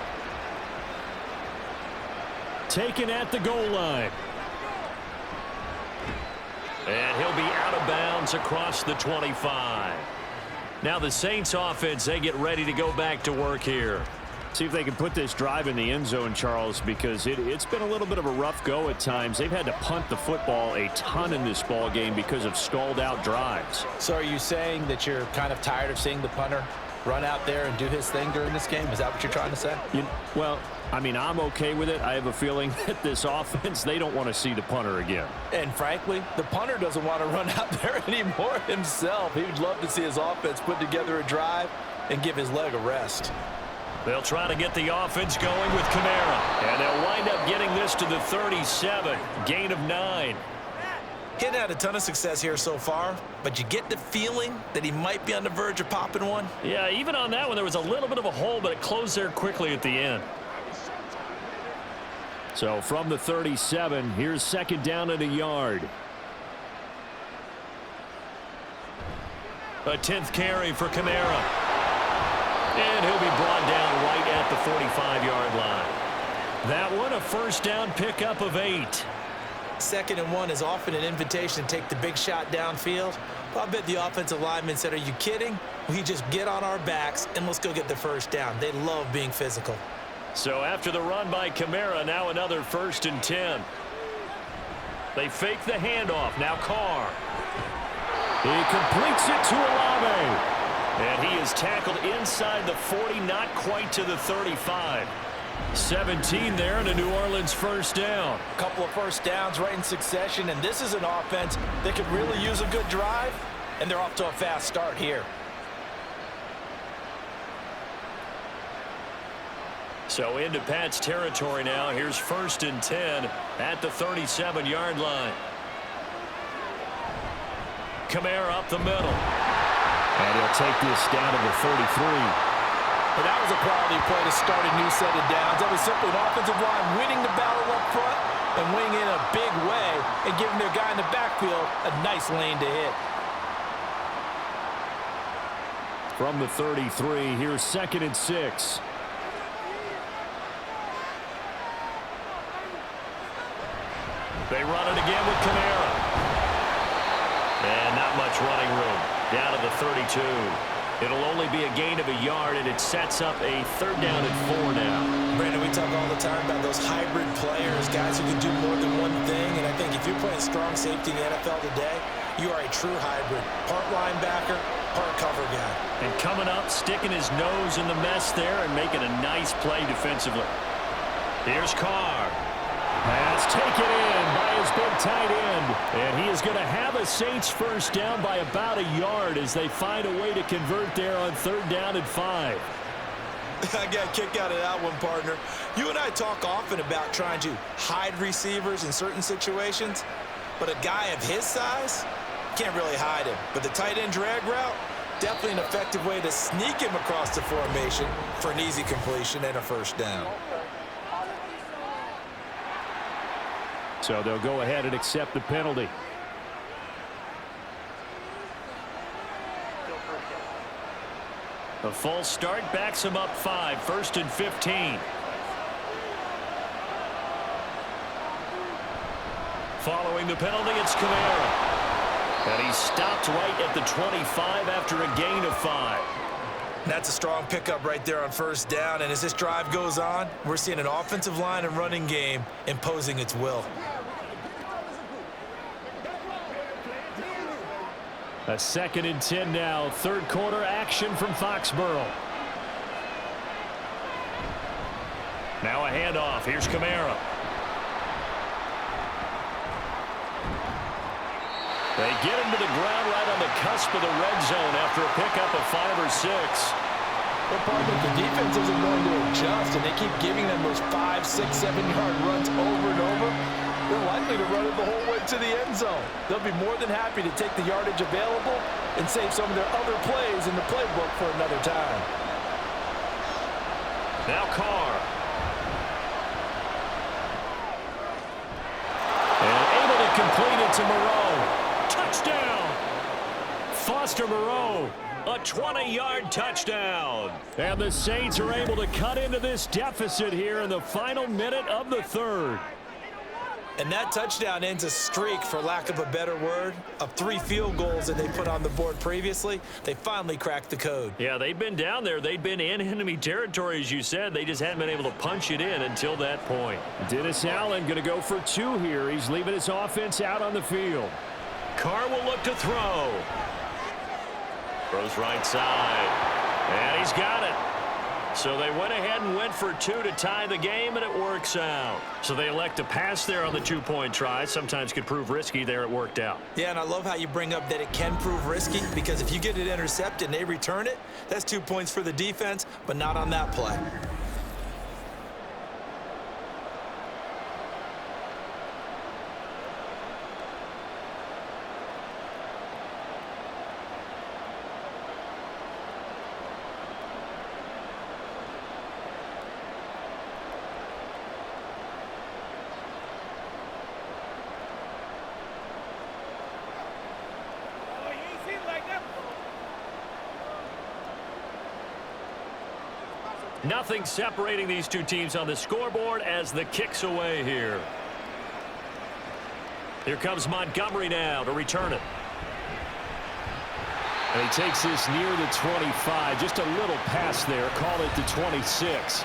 S2: Taken at the goal line. And he'll be out of bounds across the 25. Now the Saints offense, they get ready to go back to work here. See if they can put this drive in the end zone, Charles, because it's been a little bit of a rough go at times. They've had to punt the football a ton in this ball game because of stalled out drives.
S3: So are you saying that you're kind of tired of seeing the punter run out there and do his thing during this game? Is that what you're trying to say?
S2: Well, I mean, I'm okay with it. I have a feeling that this offense, they don't want to see the punter again.
S3: And frankly, the punter doesn't want to run out there anymore himself. He would love to see his offense put together a drive and give his leg a rest.
S2: They'll try to get the offense going with Kamara. And they'll wind up getting this to the 37. Gain of 9.
S5: He hadn't had a ton of success here so far, but you get the feeling that he might be on the verge of popping one.
S2: Yeah, even on that one, there was a little bit of a hole, but it closed there quickly at the end. So from the 37, here's 2nd down and a yard. A 10th carry for Kamara. And he'll be brought down right at the 45-yard line. That one, a 1st down pickup of 8.
S5: 2nd and 1 is often an invitation to take the big shot downfield. Well, I bet the offensive lineman said, are you kidding? We just get on our backs and let's go get the 1st down. They love being physical. So after the run by Kamara, now another 1st and 10. They fake the handoff. Now Carr.
S2: He completes it to Olave. And he is tackled inside the 40, not quite to the 35. 17 there and a New Orleans 1st down.
S3: A couple of 1st downs right in succession, and this is an offense that could really use a good drive. and they're off to a fast start here.
S2: So into Pat's territory now. Here's 1st and 10 at the 37-yard line. Kamara up the middle. And he'll take this down to the 33.
S3: But that was a quality play to start a new set of downs. That was simply an offensive line winning the battle up front and winning in a big way and giving their guy in the backfield a nice lane to hit.
S2: From the 33, here's 2nd and 6. They run it again with Kamara. And not much running room. Down to the 32. It'll only be a gain of a yard, and it sets up a 3rd down and 4 now.
S5: Brandon, we talk all the time about those hybrid players, guys who can do more than one thing. And I think if you're playing strong safety in the NFL today, you are a true hybrid. Part linebacker, part cover guy.
S2: And coming up, sticking his nose in the mess there and making a nice play defensively. Here's Carr. Pass taken in by his big tight end. And he is going to have a Saints 1st down by about a yard as they find a way to convert there on 3rd down and 5.
S5: I got a kick out of that one, partner. You and I talk often about trying to hide receivers in certain situations, but a guy of his size can't really hide him. But the tight end drag route, definitely an effective way to sneak him across the formation for an easy completion and a 1st down.
S2: So they'll go ahead and accept the penalty. A false start backs him up 5. 1st and 15. Following the penalty, it's Kamara. And he's stopped right at the 25 after a gain of 5.
S5: That's a strong pickup right there on 1st down. And as this drive goes on, we're seeing an offensive line and running game imposing its will.
S2: A 2nd and 10 now. 3rd quarter action from Foxborough. Now a handoff. Here's Kamara. They get him to the ground right on the cusp of the red zone after a pickup of 5 or 6.
S3: Well, partner, the defense isn't going to adjust, and they keep giving them those 5, 6, 7-yard runs over and over. They're likely to run it the whole way to the end zone. They'll be more than happy to take the yardage available and save some of their other plays in the playbook for another time.
S2: Now Carr. And able to complete it to Moreau. Touchdown! Foster Moreau, a 20-yard touchdown. And the Saints are able to cut into this deficit here in the final minute of the 3rd.
S5: And that touchdown ends a streak, for lack of a better word, of 3 field goals that they put on the board previously. They finally cracked the code.
S2: Yeah, they'd been down there. They'd been in enemy territory, as you said. They just hadn't been able to punch it in until that point. Dennis Allen going to go for 2 here. He's leaving his offense out on the field. Carr will look to throw. Throws right side. And he's got it. So they went ahead and went for 2 to tie the game, and it works out. So they elect to pass there on the 2-point try. Sometimes could prove risky. There it worked out.
S5: Yeah, and I love how you bring up that it can prove risky, because if you get it intercepted and they return it, that's 2 points for the defense, but not on that play.
S2: Nothing separating these 2 teams on the scoreboard as the kick's away here. Here comes Montgomery now to return it. And he takes this near the 25. Just a little pass there. Call it the 26.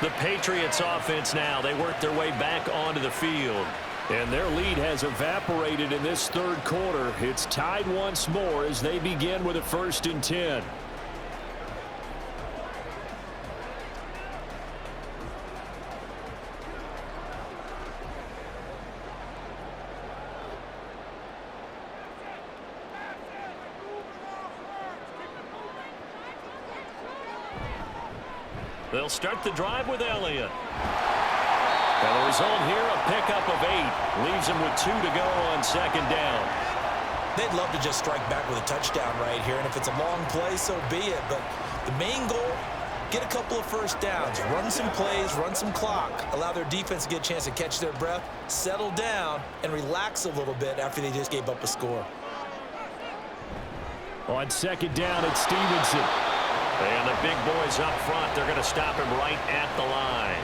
S2: The Patriots offense now. They work their way back onto the field. And their lead has evaporated in this 3rd quarter. It's tied once more as they begin with a 1st and 10. They'll start the drive with Elliott. And the result here, a pickup of 8. Leaves him with 2 to go on second down.
S5: They'd love to just strike back with a touchdown right here, and if it's a long play, so be it. But the main goal, get a couple of first downs, run some plays, run some clock, allow their defense to get a chance to catch their breath, settle down, and relax a little bit after they just gave up a score.
S2: On second down, it's Stevenson. And the big boys up front, they're going to stop him right at the line.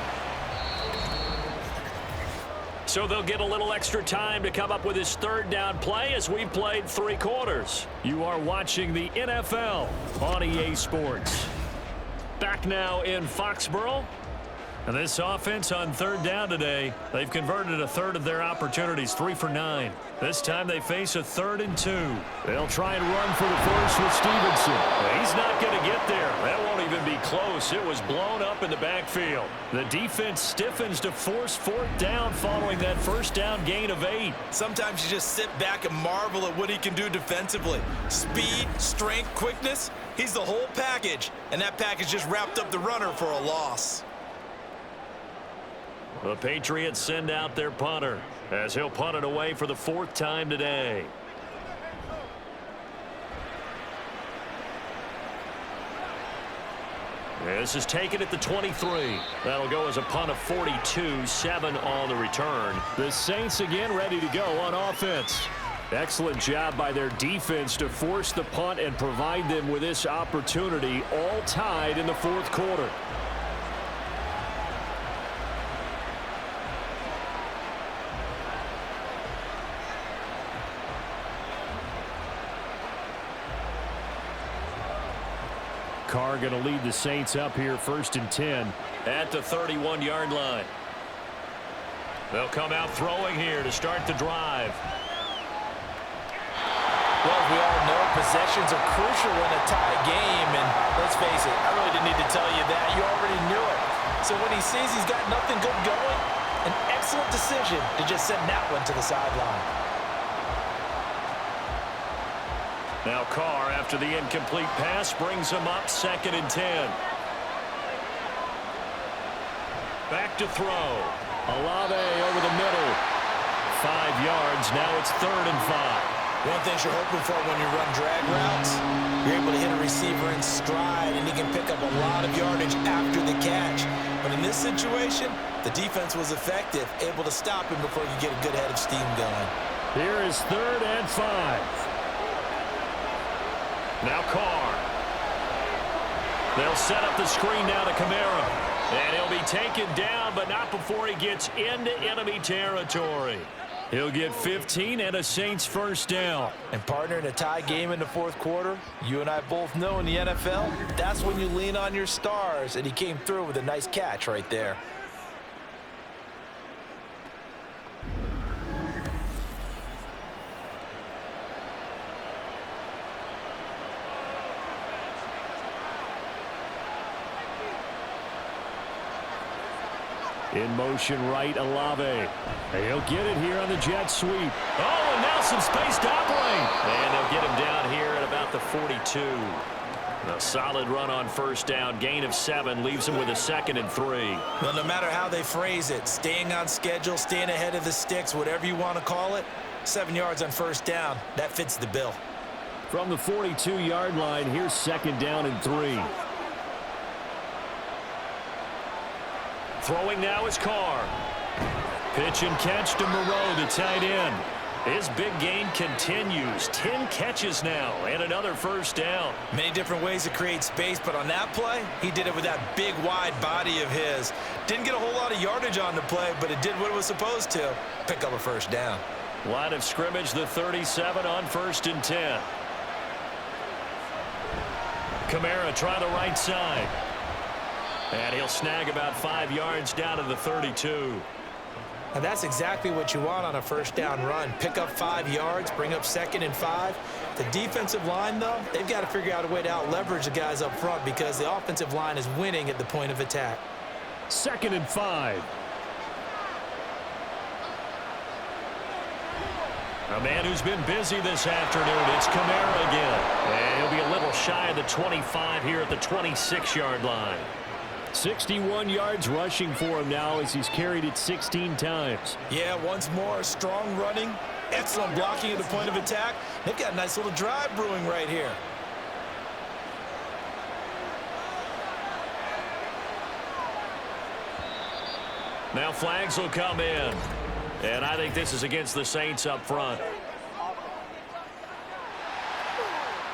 S2: So they'll get a little extra time to come up with his third down play as we've played 3 quarters. You are watching the NFL on EA Sports. Back now in Foxborough. And this offense on third down today, they've converted a third of their opportunities, 3 for 9. This time they face a 3rd and 2. They'll try and run for the first with Stevenson. He's not going to get there. That won't even be close. It was blown up in the backfield. The defense stiffens to force 4th down following that first down gain of 8.
S5: Sometimes you just sit back and marvel at what he can do defensively. Speed, strength, quickness, he's the whole package. And that package just wrapped up the runner for a loss.
S2: The Patriots send out their punter as he'll punt it away for the 4th time today. This is taken at the 23. That'll go as a punt of 42, 7 on the return. The Saints again ready to go on offense. Excellent job by their defense to force the punt and provide them with this opportunity, all tied in the 4th quarter. Carr going to lead the Saints up here 1st and 10 at the 31-yard line. They'll come out throwing here to start the drive.
S3: Well, as we all know, possessions are crucial in a tie game, and let's face it, I really didn't need to tell you that. You already knew it. So when he sees he's got nothing good going, an excellent decision to just send that one to the sideline.
S2: Now Carr, after the incomplete pass, brings him up 2nd and 10. Back to throw. Olave over the middle. 5 yards. Now it's 3rd and 5.
S5: One thing you're hoping for when you run drag routes, you're able to hit a receiver in stride, and he can pick up a lot of yardage after the catch. But in this situation, the defense was effective, able to stop him before you get a good head of steam going.
S2: Here is 3rd and 5. Now Carr. They'll set up the screen now to Kamara. And he'll be taken down, but not before he gets into enemy territory. He'll get 15 and a Saints 1st down.
S5: And partner, in a tie game in the 4th quarter, you and I both know in the NFL, that's when you lean on your stars. And he came through with a nice catch right there.
S2: In motion right, Olave. He'll get it here on the jet sweep. Oh, and now some space to operate. And they'll get him down here at about the 42. A solid run on 1st down. Gain of 7 leaves him with a 2nd and 3.
S5: Well, no matter how they phrase it, staying on schedule, staying ahead of the sticks, whatever you want to call it, 7 yards on 1st down, that fits the bill.
S2: From the 42-yard line, here's 2nd down and 3. Throwing now is Carr. Pitch and catch to Moreau, the tight end. His big gain continues. 10 catches now and another 1st down.
S5: Many different ways to create space, but on that play, he did it with that big, wide body of his. Didn't get a whole lot of yardage on the play, but it did what it was supposed to. Pick up a 1st down.
S2: Line of scrimmage, the 37 on 1st and 10. Kamara try the right side. And he'll snag about 5 yards down to the 32.
S5: And that's exactly what you want on a 1st down run. Pick up 5 yards, bring up 2nd and 5. The defensive line, though, they've got to figure out a way to out-leverage the guys up front because the offensive line is winning at the point of attack.
S2: 2nd and 5. A man who's been busy this afternoon, it's Kamara again. And he'll be a little shy of the 25 here at the 26-yard line. 61 yards rushing for him now as he's carried it 16 times.
S3: Yeah, once more, strong running, excellent blocking at the point of attack. They've got a nice little drive brewing right here.
S2: Now flags will come in. And I think this is against the Saints up front.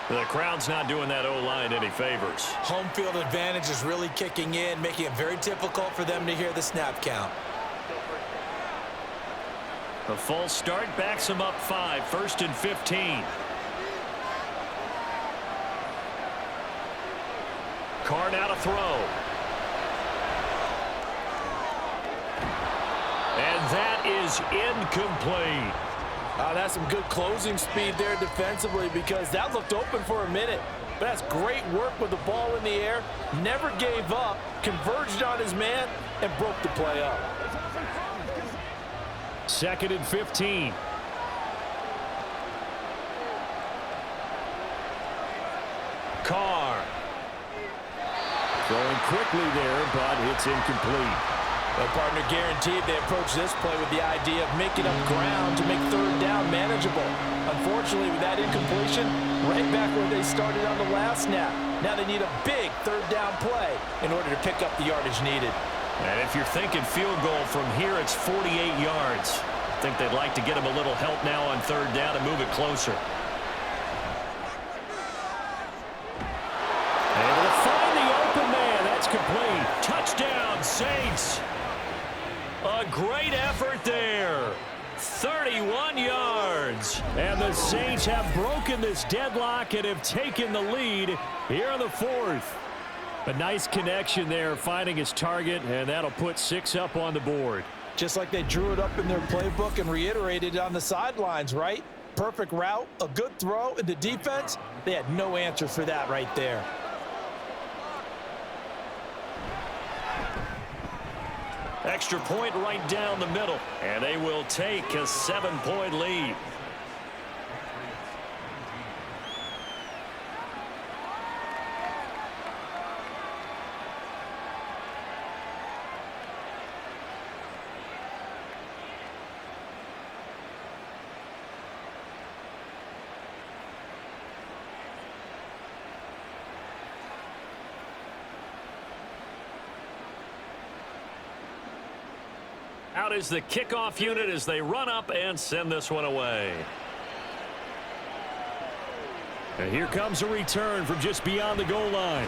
S2: The crowd's not doing that O-line any favors.
S5: Home field advantage is really kicking in, making it very difficult for them to hear the snap count.
S2: A false start backs him up 5, 1st and 15. Carr now to throw. And that is incomplete.
S3: That's some good closing speed there defensively because that looked open for a minute. But that's great work with the ball in the air. Never gave up, converged on his man, and broke the play up.
S2: 2nd and 15. Carr. Throwing quickly there, but it's incomplete.
S3: Well, partner, guaranteed they approach this play with the idea of making up ground to make 3rd down manageable. Unfortunately, with that incompletion, right back where they started on the last snap. Now they need a big 3rd down play in order to pick up the yardage needed.
S2: And if you're thinking field goal from here, it's 48 yards. I think they'd like to get him a little help now on 3rd down and move it closer. Able to find the open man. That's complete. Touchdown, Saints. A great effort there. 31 yards. And the Saints have broken this deadlock and have taken the lead here in the 4th. A nice connection there, finding his target, and that'll put 6 up on the board.
S3: Just like they drew it up in their playbook and reiterated it on the sidelines, right? Perfect route, a good throw, and the defense, they had no answer for that right there.
S2: Extra point right down the middle, and they will take a 7-point lead. Out is the kickoff unit as they run up and send this one away. And here comes a return from just beyond the goal line.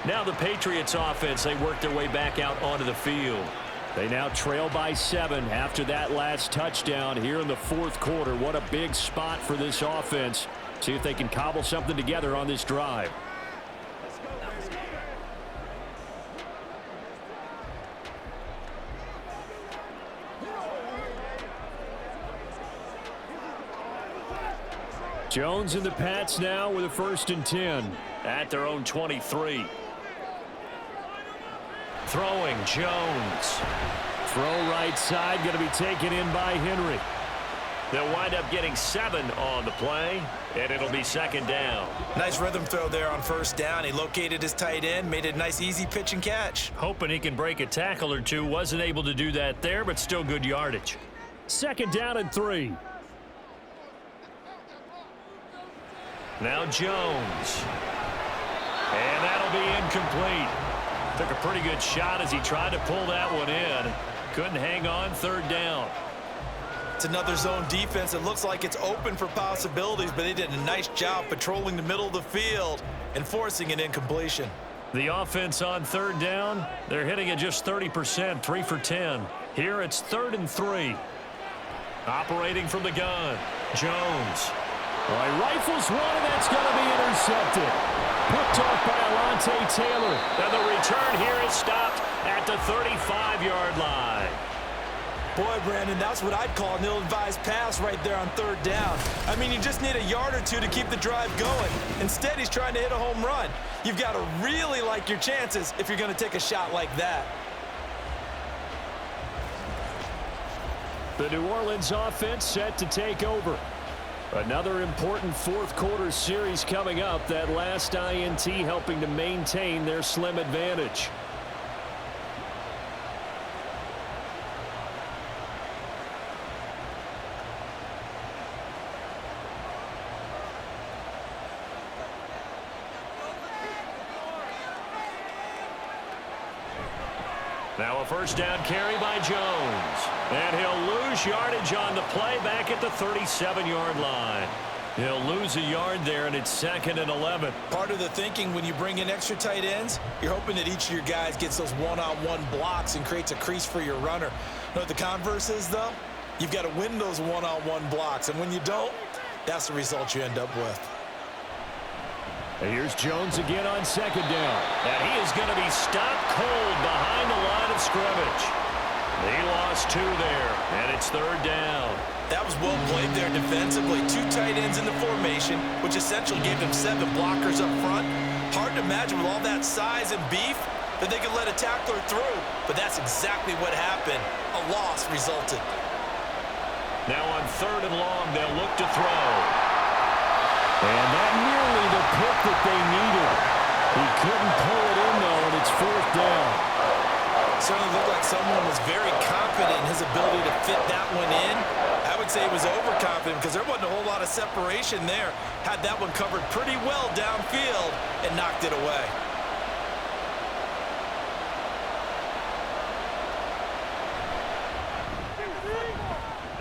S2: Now the Patriots offense, they work their way back out onto the field. They now trail by 7 after that last touchdown here in the 4th quarter. What a big spot for this offense. See if they can cobble something together on this drive. Jones and the Pats now with a 1st and 10 at their own 23. Throwing Jones. Throw right side, going to be taken in by Henry. They'll wind up getting 7 on the play, and it'll be 2nd down.
S5: Nice rhythm throw there on 1st down. He located his tight end, made it a nice easy pitch and catch.
S2: Hoping he can break a tackle or two. Wasn't able to do that there, but still good yardage. 2nd down and 3. Now Jones. And that'll be incomplete. Took a pretty good shot as he tried to pull that one in. Couldn't hang on 3rd down.
S5: It's another zone defense. It looks like it's open for possibilities, but they did a nice job patrolling the middle of the field and forcing an incompletion.
S2: The offense on 3rd down, they're hitting at just 30%, 3 for 10. Here it's 3rd and 3. Operating from the gun, Jones. Well, he rifles one, and that's going to be intercepted. Picked off by Alontae Taylor. And the return here is stopped at the 35-yard line.
S3: Boy, Brandon, that's what I'd call an ill-advised pass right there on 3rd down. I mean, you just need a yard or 2 to keep the drive going. Instead, he's trying to hit a home run. You've got to really like your chances if you're going to take a shot like that.
S2: The New Orleans offense set to take over. Another important fourth quarter series coming up. That last INT helping to maintain their slim advantage. Now a first down carry by Jones. And he'll lose yardage on the play back at the 37-yard line. He'll lose a yard there, and it's 2nd and 11.
S3: Part of the thinking when you bring in extra tight ends, you're hoping that each of your guys gets those one-on-one blocks and creates a crease for your runner. You know what the converse is, though? You've got to win those one-on-one blocks, and when you don't, that's the result you end up with.
S2: And here's Jones again on 2nd down. And he is going to be stopped cold behind the line of scrimmage. He lost 2 there, and it's 3rd down.
S3: That was well played there defensively. 2 tight ends in the formation, which essentially gave them 7 blockers up front. Hard to imagine with all that size and beef that they could let a tackler through, but that's exactly what happened. A loss resulted.
S2: Now on 3rd and long, they'll look to throw. And that nearly the pick that they needed. He couldn't pull it in, though, and it's 4th down.
S3: Certainly looked like someone was very confident in his ability to fit that one in. I would say he was overconfident because there wasn't a whole lot of separation there. Had that one covered pretty well downfield and knocked it away.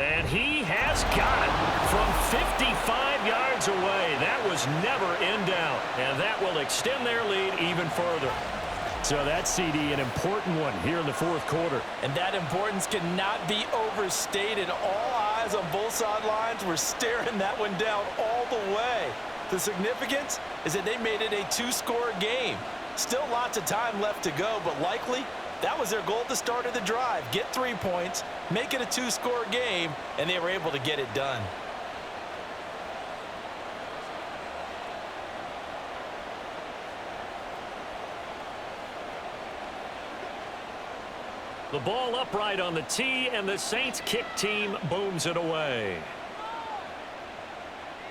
S2: And he has got it from 55 yards away. That was never in doubt, and that will extend their lead even further. So that CD, an important one here in the 4th quarter.
S3: And that importance cannot be overstated. All eyes on both sidelines were staring that one down all the way. The significance is that they made it a 2-score game. Still lots of time left to go, but likely that was their goal at the start of the drive. Get 3 points, make it a 2-score game, and they were able to get it done.
S2: The ball upright on the tee, and the Saints kick team booms it away.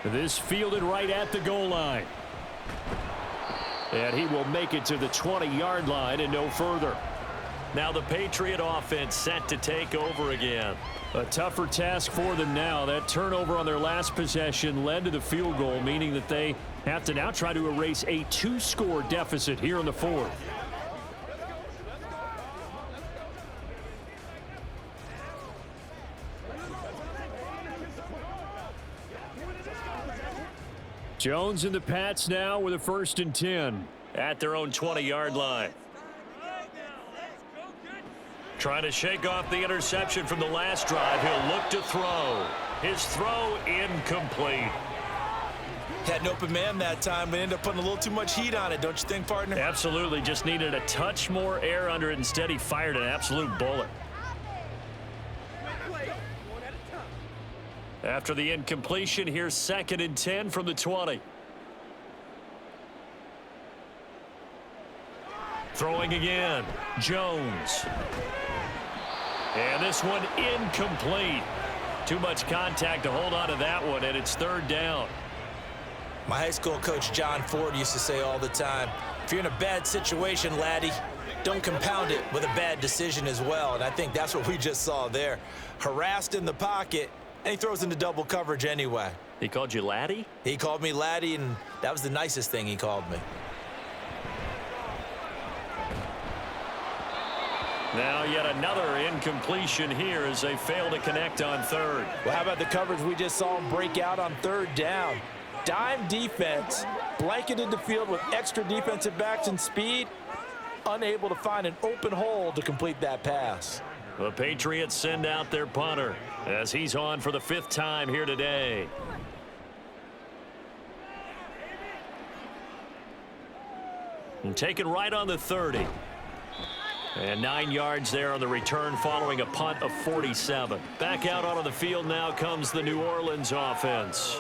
S2: This fielded right at the goal line. And he will make it to the 20-yard line and no further. Now the Patriot offense set to take over again. A tougher task for them now. That turnover on their last possession led to the field goal, meaning that they have to now try to erase a 2-score deficit here in the 4th. Jones and the Pats now with a 1st and 10 at their own 20-yard line. Trying to shake off the interception from the last drive. He'll look to throw. His throw incomplete.
S3: Had an open man that time, but ended up putting a little too much heat on it, don't you think, partner?
S2: Absolutely. Just needed a touch more air under it. Instead, he fired an absolute bullet. After the incompletion, here's 2nd and 10 from the 20. Throwing again. Jones. And this one incomplete. Too much contact to hold on to that one, and it's 3rd down.
S3: My high school coach, John Ford, used to say all the time, if you're in a bad situation, laddie, don't compound it with a bad decision as well. And I think that's what we just saw there. Harassed in the pocket, and he throws into double coverage anyway.
S2: He called you laddie?
S3: He called me laddie, and that was the nicest thing he called me.
S2: Now yet another incompletion here as they fail to connect on 3rd.
S3: Well, how about the coverage we just saw him break out on 3rd down? Dime defense, blanketed the field with extra defensive backs and speed, unable to find an open hole to complete that pass.
S2: The Patriots send out their punter as he's on for the 5th time here today. And taken right on the 30. And 9 yards there on the return following a punt of 47. Back out onto the field now comes the New Orleans offense.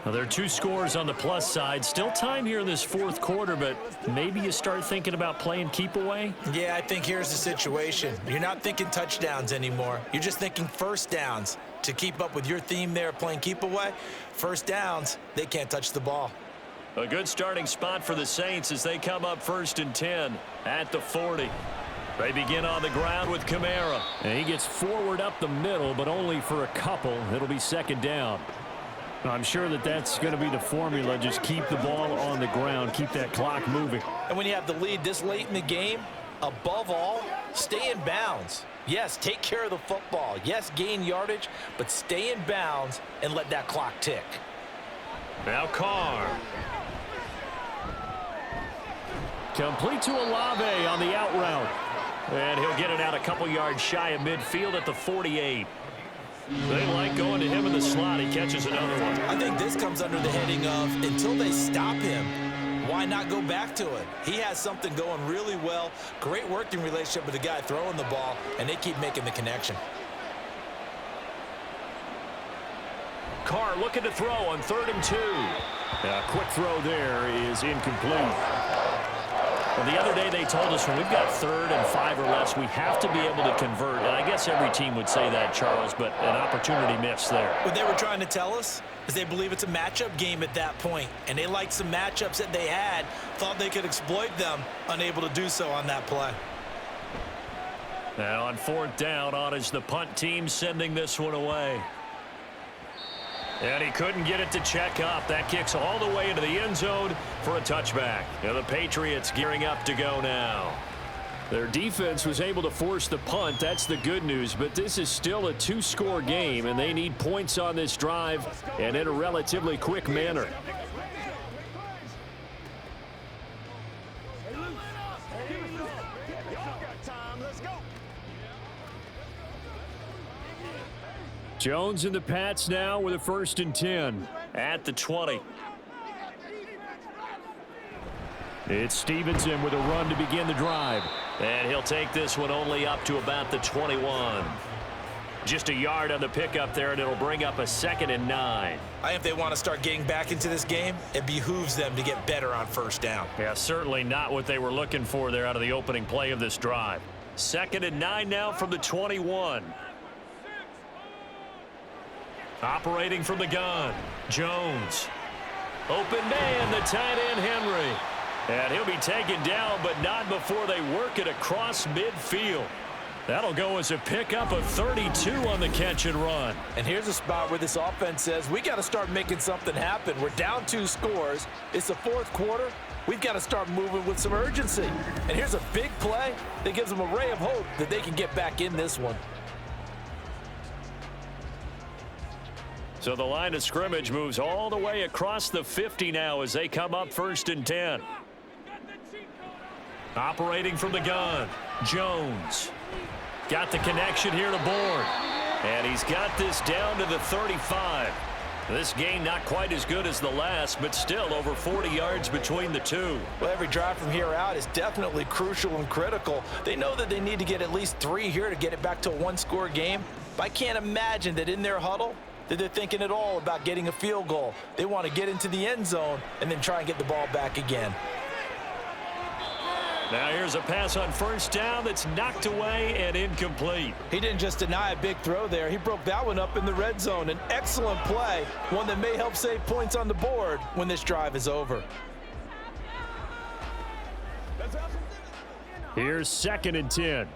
S2: Well, there are 2 scores on the plus side. Still time here in this fourth quarter, but maybe you start thinking about playing keep away?
S5: Yeah, I think here's the situation. You're not thinking touchdowns anymore. You're just thinking first downs. To keep up with your theme there playing keep away, first downs, they can't touch the ball.
S2: A good starting spot for the Saints as they come up 1st and 10 at the 40. They begin on the ground with Kamara. And he gets forward up the middle, but only for a couple. It'll be 2nd down. I'm sure that's going to be the formula. Just keep the ball on the ground. Keep that clock moving.
S5: And when you have the lead this late in the game, above all, stay in bounds. Yes, take care of the football. Yes, gain yardage, but stay in bounds and let that clock tick.
S2: Now Carr. Complete to Olave on the out route. And he'll get it out a couple yards shy of midfield at the 48. They like going to him in the slot. He catches another one.
S5: I think this comes under the heading of until they stop him, why not go back to it? He has something going really well. Great working relationship with the guy throwing the ball, and they keep making the connection.
S2: Carr looking to throw on 3rd and 2. A quick throw there is incomplete. Well, the other day they told us when we've got 3rd and 5 or less, we have to be able to convert. And I guess every team would say that, Charles, but an opportunity missed there.
S5: What they were trying to tell us is they believe it's a matchup game at that point, and they liked some matchups that they had, thought they could exploit them, unable to do so on that play.
S2: Now on 4th down, on is the punt team sending this one away. And he couldn't get it to check up. That kicks all the way into the end zone for a touchback. Now the Patriots gearing up to go now. Their defense was able to force the punt. That's the good news. But this is still a 2-score game, and they need points on this drive and in a relatively quick manner. Jones and the Pats now with a 1st and 10 at the 20. It's Stevenson with a run to begin the drive. And he'll take this one only up to about the 21. Just a yard on the pickup there, and it'll bring up a 2nd and 9.
S5: I think if they want to start getting back into this game, it behooves them to get better on 1st down.
S2: Yeah, certainly not what they were looking for there out of the opening play of this drive. 2nd and 9 now from the 21. Operating from the gun, Jones. Open man, the tight end, Henry. And he'll be taken down, but not before they work it across midfield. That'll go as a pickup of 32 on the catch and run.
S3: And here's a spot where this offense says, we got to start making something happen. We're down 2 scores. It's the 4th quarter. We've got to start moving with some urgency. And here's a big play that gives them a ray of hope that they can get back in this one.
S2: So the line of scrimmage moves all the way across the 50 now as they come up 1st and 10. Operating from the gun, Jones. Got the connection here to Bourne. And he's got this down to the 35. This game not quite as good as the last, but still over 40 yards between the two.
S3: Well, every drive from here out is definitely crucial and critical. They know that they need to get at least 3 here to get it back to a 1-score game. But I can't imagine that in their huddle that they're thinking at all about getting a field goal. They want to get into the end zone and then try and get the ball back again.
S2: Now here's a pass on 1st down that's knocked away and incomplete.
S3: He didn't just deny a big throw there. He broke that one up in the red zone. An excellent play, one that may help save points on the board when this drive is over.
S2: Here's 2nd and 10.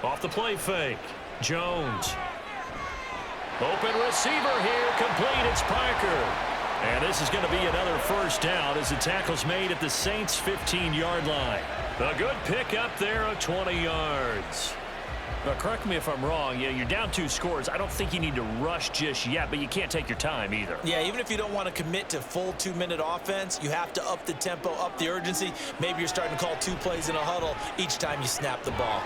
S2: Off the play fake, Jones. Open receiver here, complete, it's Parker. And this is going to be another 1st down as the tackle's made at the Saints' 15-yard line. A good pick up there of 20 yards. Now, correct me if I'm wrong, you're down 2 scores. I don't think you need to rush just yet, but you can't take your time either.
S5: Yeah, even if you don't want to commit to full 2-minute offense, you have to up the tempo, up the urgency. Maybe you're starting to call 2 plays in a huddle each time you snap the ball.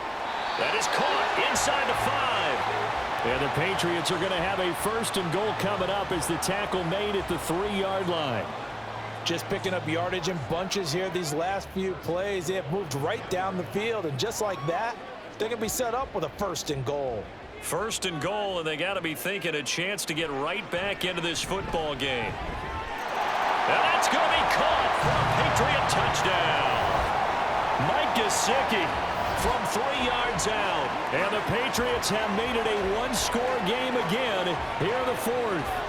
S2: That is caught inside the 5. And the Patriots are going to have a 1st and goal coming up as the tackle made at the 3-yard line.
S3: Just picking up yardage in bunches here these last few plays. They have moved right down the field, and just like that, they're going to be set up with a 1st and goal.
S2: First and goal, and they got to be thinking a chance to get right back into this football game. And that's going to be caught for a Patriot touchdown. Mike Gesicki from 3 yards out. And the Patriots have made it a one-score game again here in the fourth.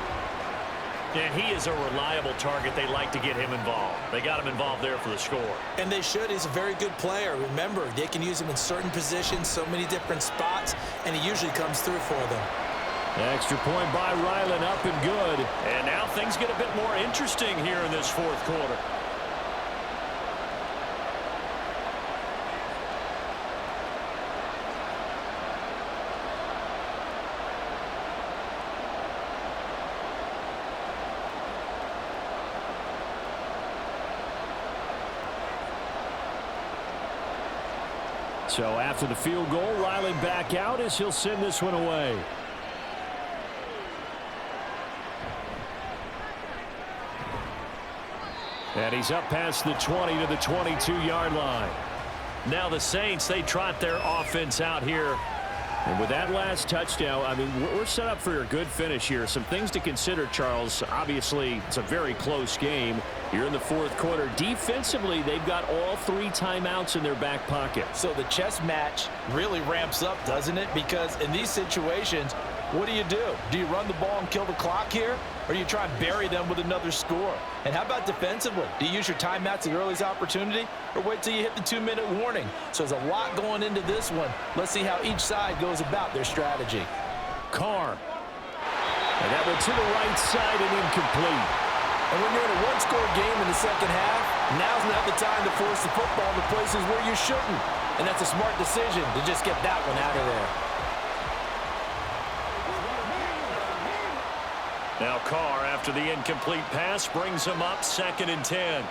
S2: And he is a reliable target. They like to get him involved. They got him involved there for the score.
S5: And they should. He's a very good player. Remember, they can use him in certain positions, so many different spots, and he usually comes through for them.
S2: Extra point by Ryland, up and good. And now things get a bit more interesting here in this fourth quarter. So after the field goal, Ryland back out as he'll send this one away. And he's up past the 20 to the 22-yard line. Now the Saints, they trot their offense out here. And with that last touchdown, I mean, we're set up for a good finish here. Some things to consider, Charles. Obviously, it's a very close game. You're in the fourth quarter. Defensively, they've got all 3 timeouts in their back pocket.
S3: So the chess match really ramps up, doesn't it? Because in these situations, what do? Do you run the ball and kill the clock here? Or do you try and bury them with another score? And how about defensively? Do you use your timeouts at your earliest opportunity? Or wait till you hit the 2-minute warning? So there's a lot going into this one. Let's see how each side goes about their strategy.
S2: Carr. And that went to the right side and incomplete.
S3: And when you're in a one-score game in the second half, now's not the time to force the football to places where you shouldn't. And that's a smart decision to just get that one out of there.
S2: Now Carr, after the incomplete pass, brings him up 2nd and 10.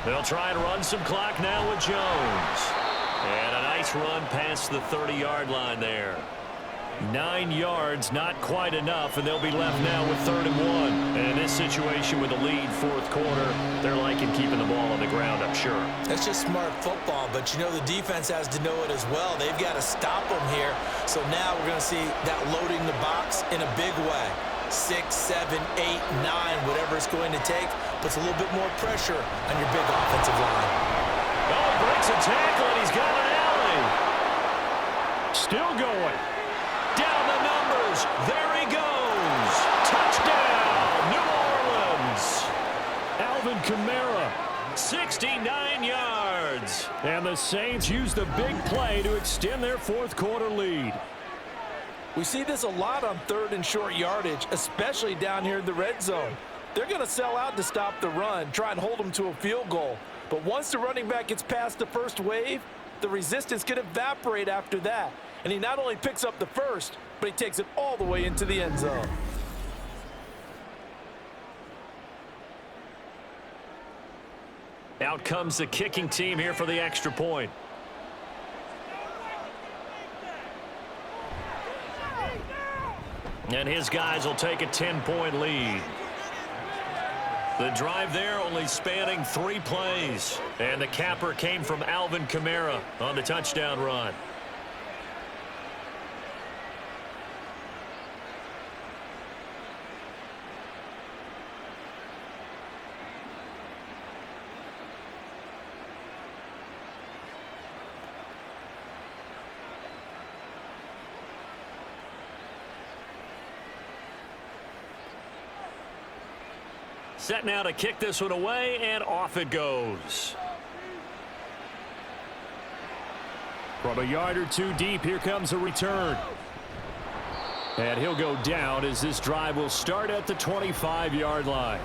S2: They'll try and run some clock now with Jones. And a nice run past the 30-yard line there. 9 yards, not quite enough, and they'll be left now with 3rd and 1. And in this situation with a lead fourth quarter, they're liking keeping the ball on the ground, I'm sure.
S5: That's just smart football, but you know the defense has to know it as well. They've got to stop them here. So now we're going to see that loading the box in a big way. 6, 7, 8, 9, whatever it's going to take, puts a little bit more pressure on your big offensive line.
S2: Oh, he breaks a tackle, and he's got an alley. Still going. Down the numbers. There he goes. Touchdown, New Orleans. Alvin Kamara, 69 yards. And the Saints use the big play to extend their fourth quarter lead.
S3: We see this a lot on 3rd and short yardage, especially down here in the red zone. They're going to sell out to stop the run, try and hold them to a field goal. But once the running back gets past the first wave, the resistance can evaporate after that. And he not only picks up the first, but he takes it all the way into the end zone.
S2: Out comes the kicking team here for the extra point. And his guys will take a 10-point lead. The drive there only spanning 3 plays. And the capper came from Alvin Kamara on the touchdown run. Set now to kick this one away, and off it goes. From a yard or 2 deep, here comes a return. And he'll go down as this drive will start at the 25-yard line.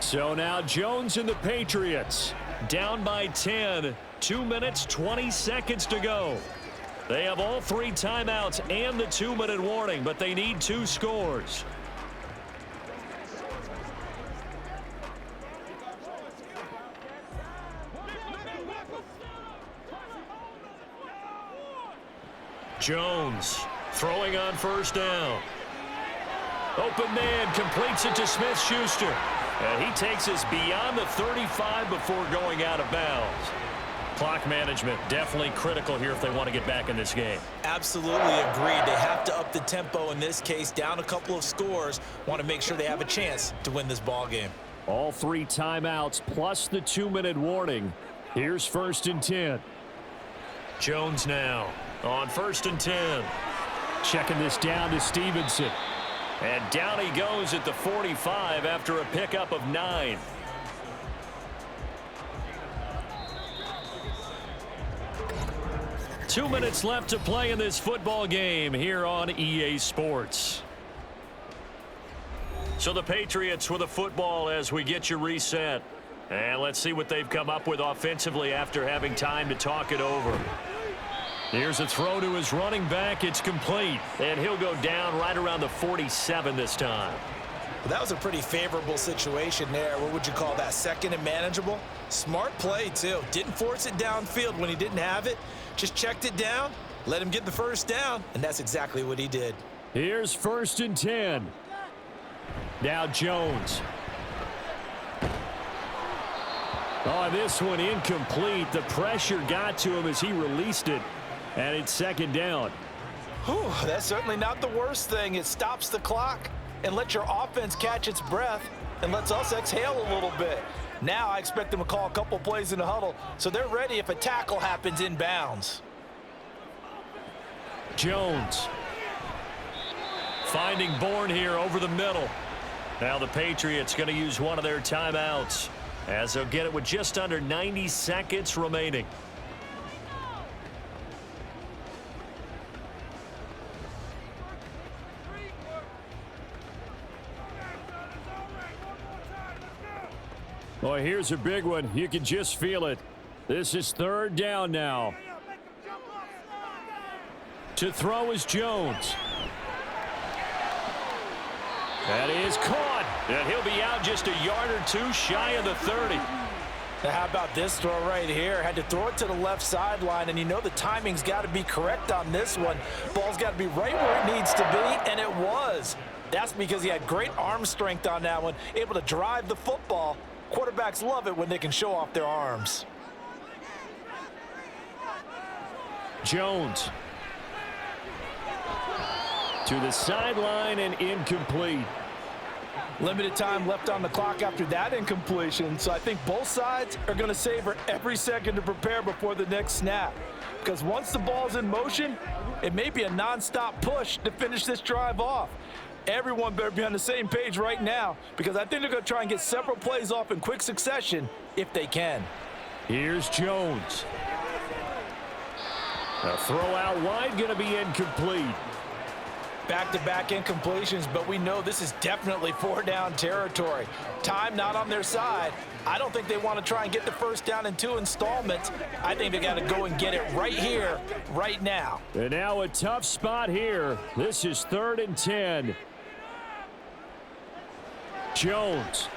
S2: So now Jones and the Patriots down by 10. 2 minutes, 20 seconds to go. They have all 3 timeouts and the 2-minute warning, but they need 2 scores. Jones throwing on first down. Open man completes it to Smith-Schuster. And he takes us beyond the 35 before going out of bounds. Clock management definitely critical here if they want to get back in this game.
S5: Absolutely agreed. They have to up the tempo in this case, down a couple of scores. Want to make sure they have a chance to win this ball game.
S2: All 3 timeouts plus the 2-minute warning. Here's 1st and 10. Jones now on 1st and 10. Checking this down to Stevenson. And down he goes at the 45 after a pickup of 9. Two minutes left to play in this football game here on EA Sports. So the Patriots with a football as we get you reset. And let's see what they've come up with offensively after having time to talk it over. Here's a throw to his running back. It's complete. And he'll go down right around the 47 this time.
S5: Well, that was a pretty favorable situation there. What would you call that? Second and manageable? Smart play, too. Didn't force it downfield when he didn't have it. Just checked it down, let him get the first down, and that's exactly what he did.
S2: Here's 1st and 10. Now Jones. Oh, this one incomplete. The pressure got to him as he released it, and it's 2nd down.
S3: Whew, that's certainly not the worst thing. It stops the clock and lets your offense catch its breath and lets us exhale a little bit. Now I expect them to call a couple plays in the huddle, so they're ready if a tackle happens in bounds.
S2: Jones. Finding Bourne here over the middle. Now the Patriots going to use one of their timeouts as they'll get it with just under 90 seconds remaining. Boy, here's a big one. You can just feel it. This is 3rd down now. To throw is Jones. That is caught. And he'll be out just a yard or 2 shy of the 30.
S3: Now how about this throw right here? Had to throw it to the left sideline, and you know the timing's got to be correct on this one. Ball's got to be right where it needs to be, and it was. That's because he had great arm strength on that one, able to drive the football. Quarterbacks love it when they can show off their arms.
S2: Jones. To the sideline and incomplete.
S3: Limited time left on the clock after that incompletion, so I think both sides are going to savor every second to prepare before the next snap. Because once the ball's in motion, it may be a nonstop push to finish this drive off. Everyone better be on the same page right now, because I think they're going to try and get several plays off in quick succession if they can.
S2: Here's Jones. A throw out wide going to be incomplete.
S3: Back-to-back incompletions, but we know this is definitely 4-down territory. Time not on their side. I don't think they want to try and get the first down in 2 installments. I think they got to go and get it right here, right now.
S2: And now a tough spot here. This is 3rd and 10. Jones.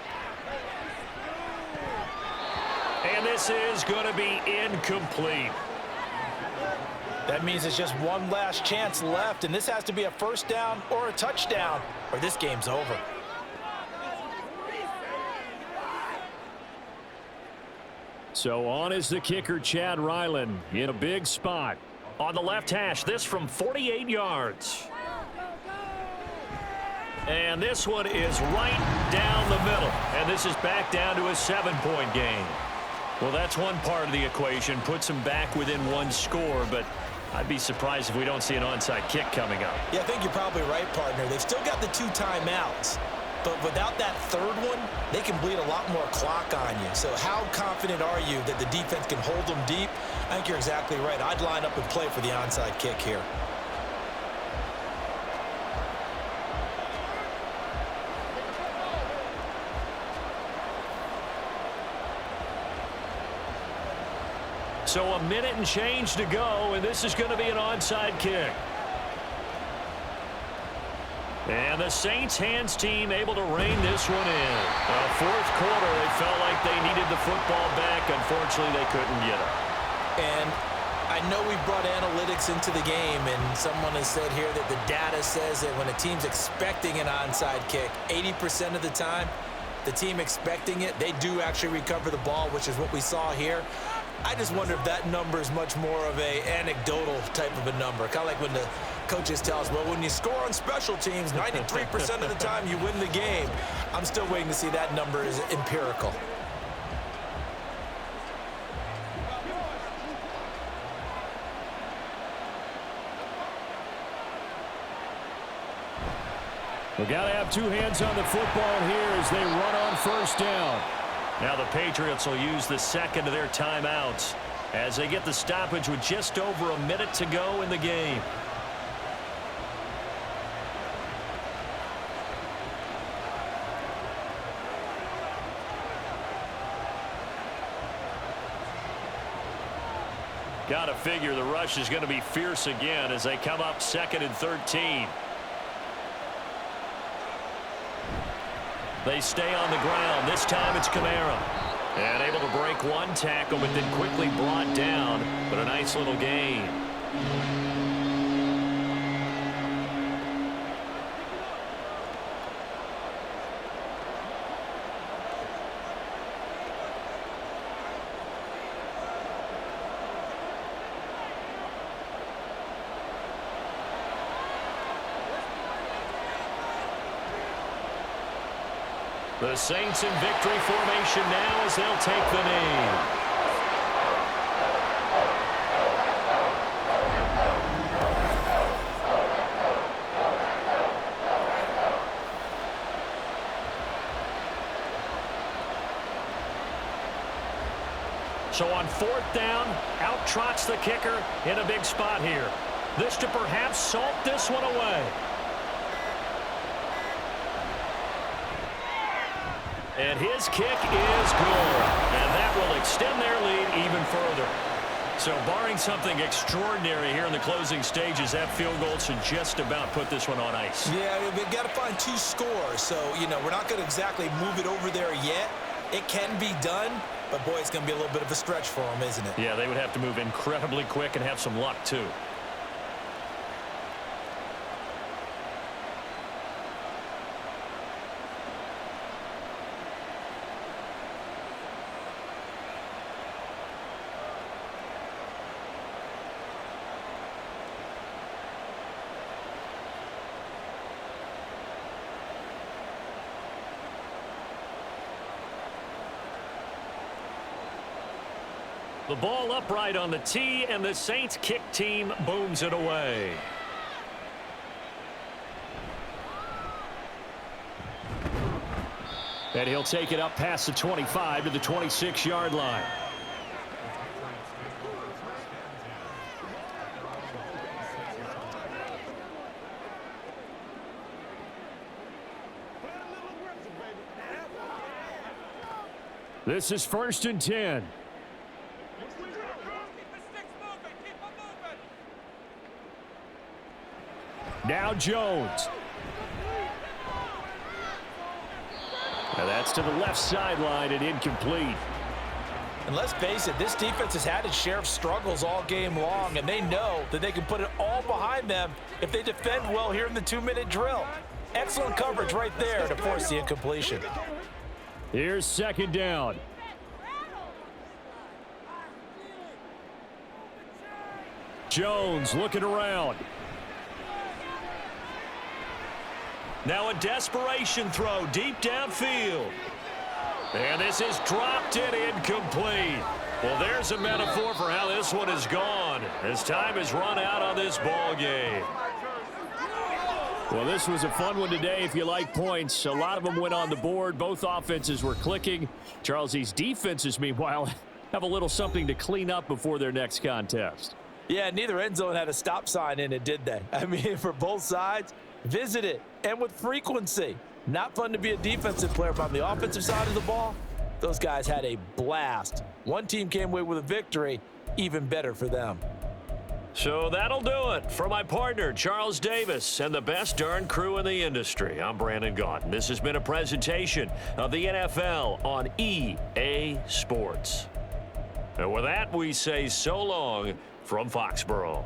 S2: And this is going to be incomplete.
S3: That means it's just one last chance left, and this has to be a first down or a touchdown, or this game's over.
S2: So on is the kicker, Chad Ryland, in a big spot. On the left hash, this from 48 yards. And this one is right down the middle. And this is back down to a 7-point game. Well, that's one part of the equation. Puts them back within 1 score, but I'd be surprised if we don't see an onside kick coming up.
S5: Yeah, I think you're probably right, partner. They've still got the 2 timeouts, but without that 3rd one, they can bleed a lot more clock on you. So how confident are you that the defense can hold them deep? I think you're exactly right. I'd line up and play for the onside kick here.
S2: So a minute and change to go, and this is going to be an onside kick. And the Saints hands team able to rein this one in. 4th quarter, they felt like they needed the football back. Unfortunately, they couldn't get it.
S5: And I know we brought analytics into the game, and someone has said here that the data says that when a team's expecting an onside kick, 80% of the time, the team expecting it, they do actually recover the ball, which is what we saw here. I just wonder if that number is much more of a anecdotal type of a number. Kind of like when the coaches tell us, well, when you score on special teams, 93% of the time you win the game. I'm still waiting to see that number is empirical.
S2: We've got to have two hands on the football here as they run on first down. Now the Patriots will use the second of their timeouts as they get the stoppage with just over a minute to go in the game. Got to figure the rush is going to be fierce again as they come up 2nd and 13. They stay on the ground. This time it's Kamara. And able to break one tackle, but then quickly brought down. But a nice little gain. The Saints in victory formation now as they'll take the knee. So on 4th down, out trots the kicker in a big spot here. This to perhaps salt this one away. And his kick is good. And that will extend their lead even further. So barring something extraordinary here in the closing stages, that field goal should just about put this one on ice.
S5: Yeah, we've got to find 2 scores. So, we're not going to exactly move it over there yet. It can be done, but, boy, it's going to be a little bit of a stretch for them, isn't it?
S2: Yeah, they would have to move incredibly quick and have some luck, too. The ball upright on the tee, and the Saints kick team booms it away. And he'll take it up past the 25 to the 26-yard line. This is 1st and 10. Now Jones. Now that's to the left sideline and incomplete.
S3: And let's face it, this defense has had its share of struggles all game long, and they know that they can put it all behind them if they defend well here in the 2-minute drill. Excellent coverage right there to force the incompletion.
S2: Here's 2nd down. Jones looking around. Now a desperation throw deep downfield. And this is dropped and incomplete. Well, there's a metaphor for how this one is gone as time has run out on this ball game. Well, this was a fun one today if you like points. A lot of them went on the board. Both offenses were clicking. Charles, these defenses, meanwhile, have a little something to clean up before their next contest.
S3: Yeah, neither end zone had a stop sign in it, did they? I mean, for both sides, visit it, and with frequency. Not fun to be a defensive player, but on the offensive side of the ball, those guys had a blast. One team came away with a victory, even better for them.
S2: So that'll do it for my partner, Charles Davis, and the best darn crew in the industry. I'm Brandon Gaudin. This has been a presentation of the NFL on EA Sports. And with that, we say so long from Foxborough.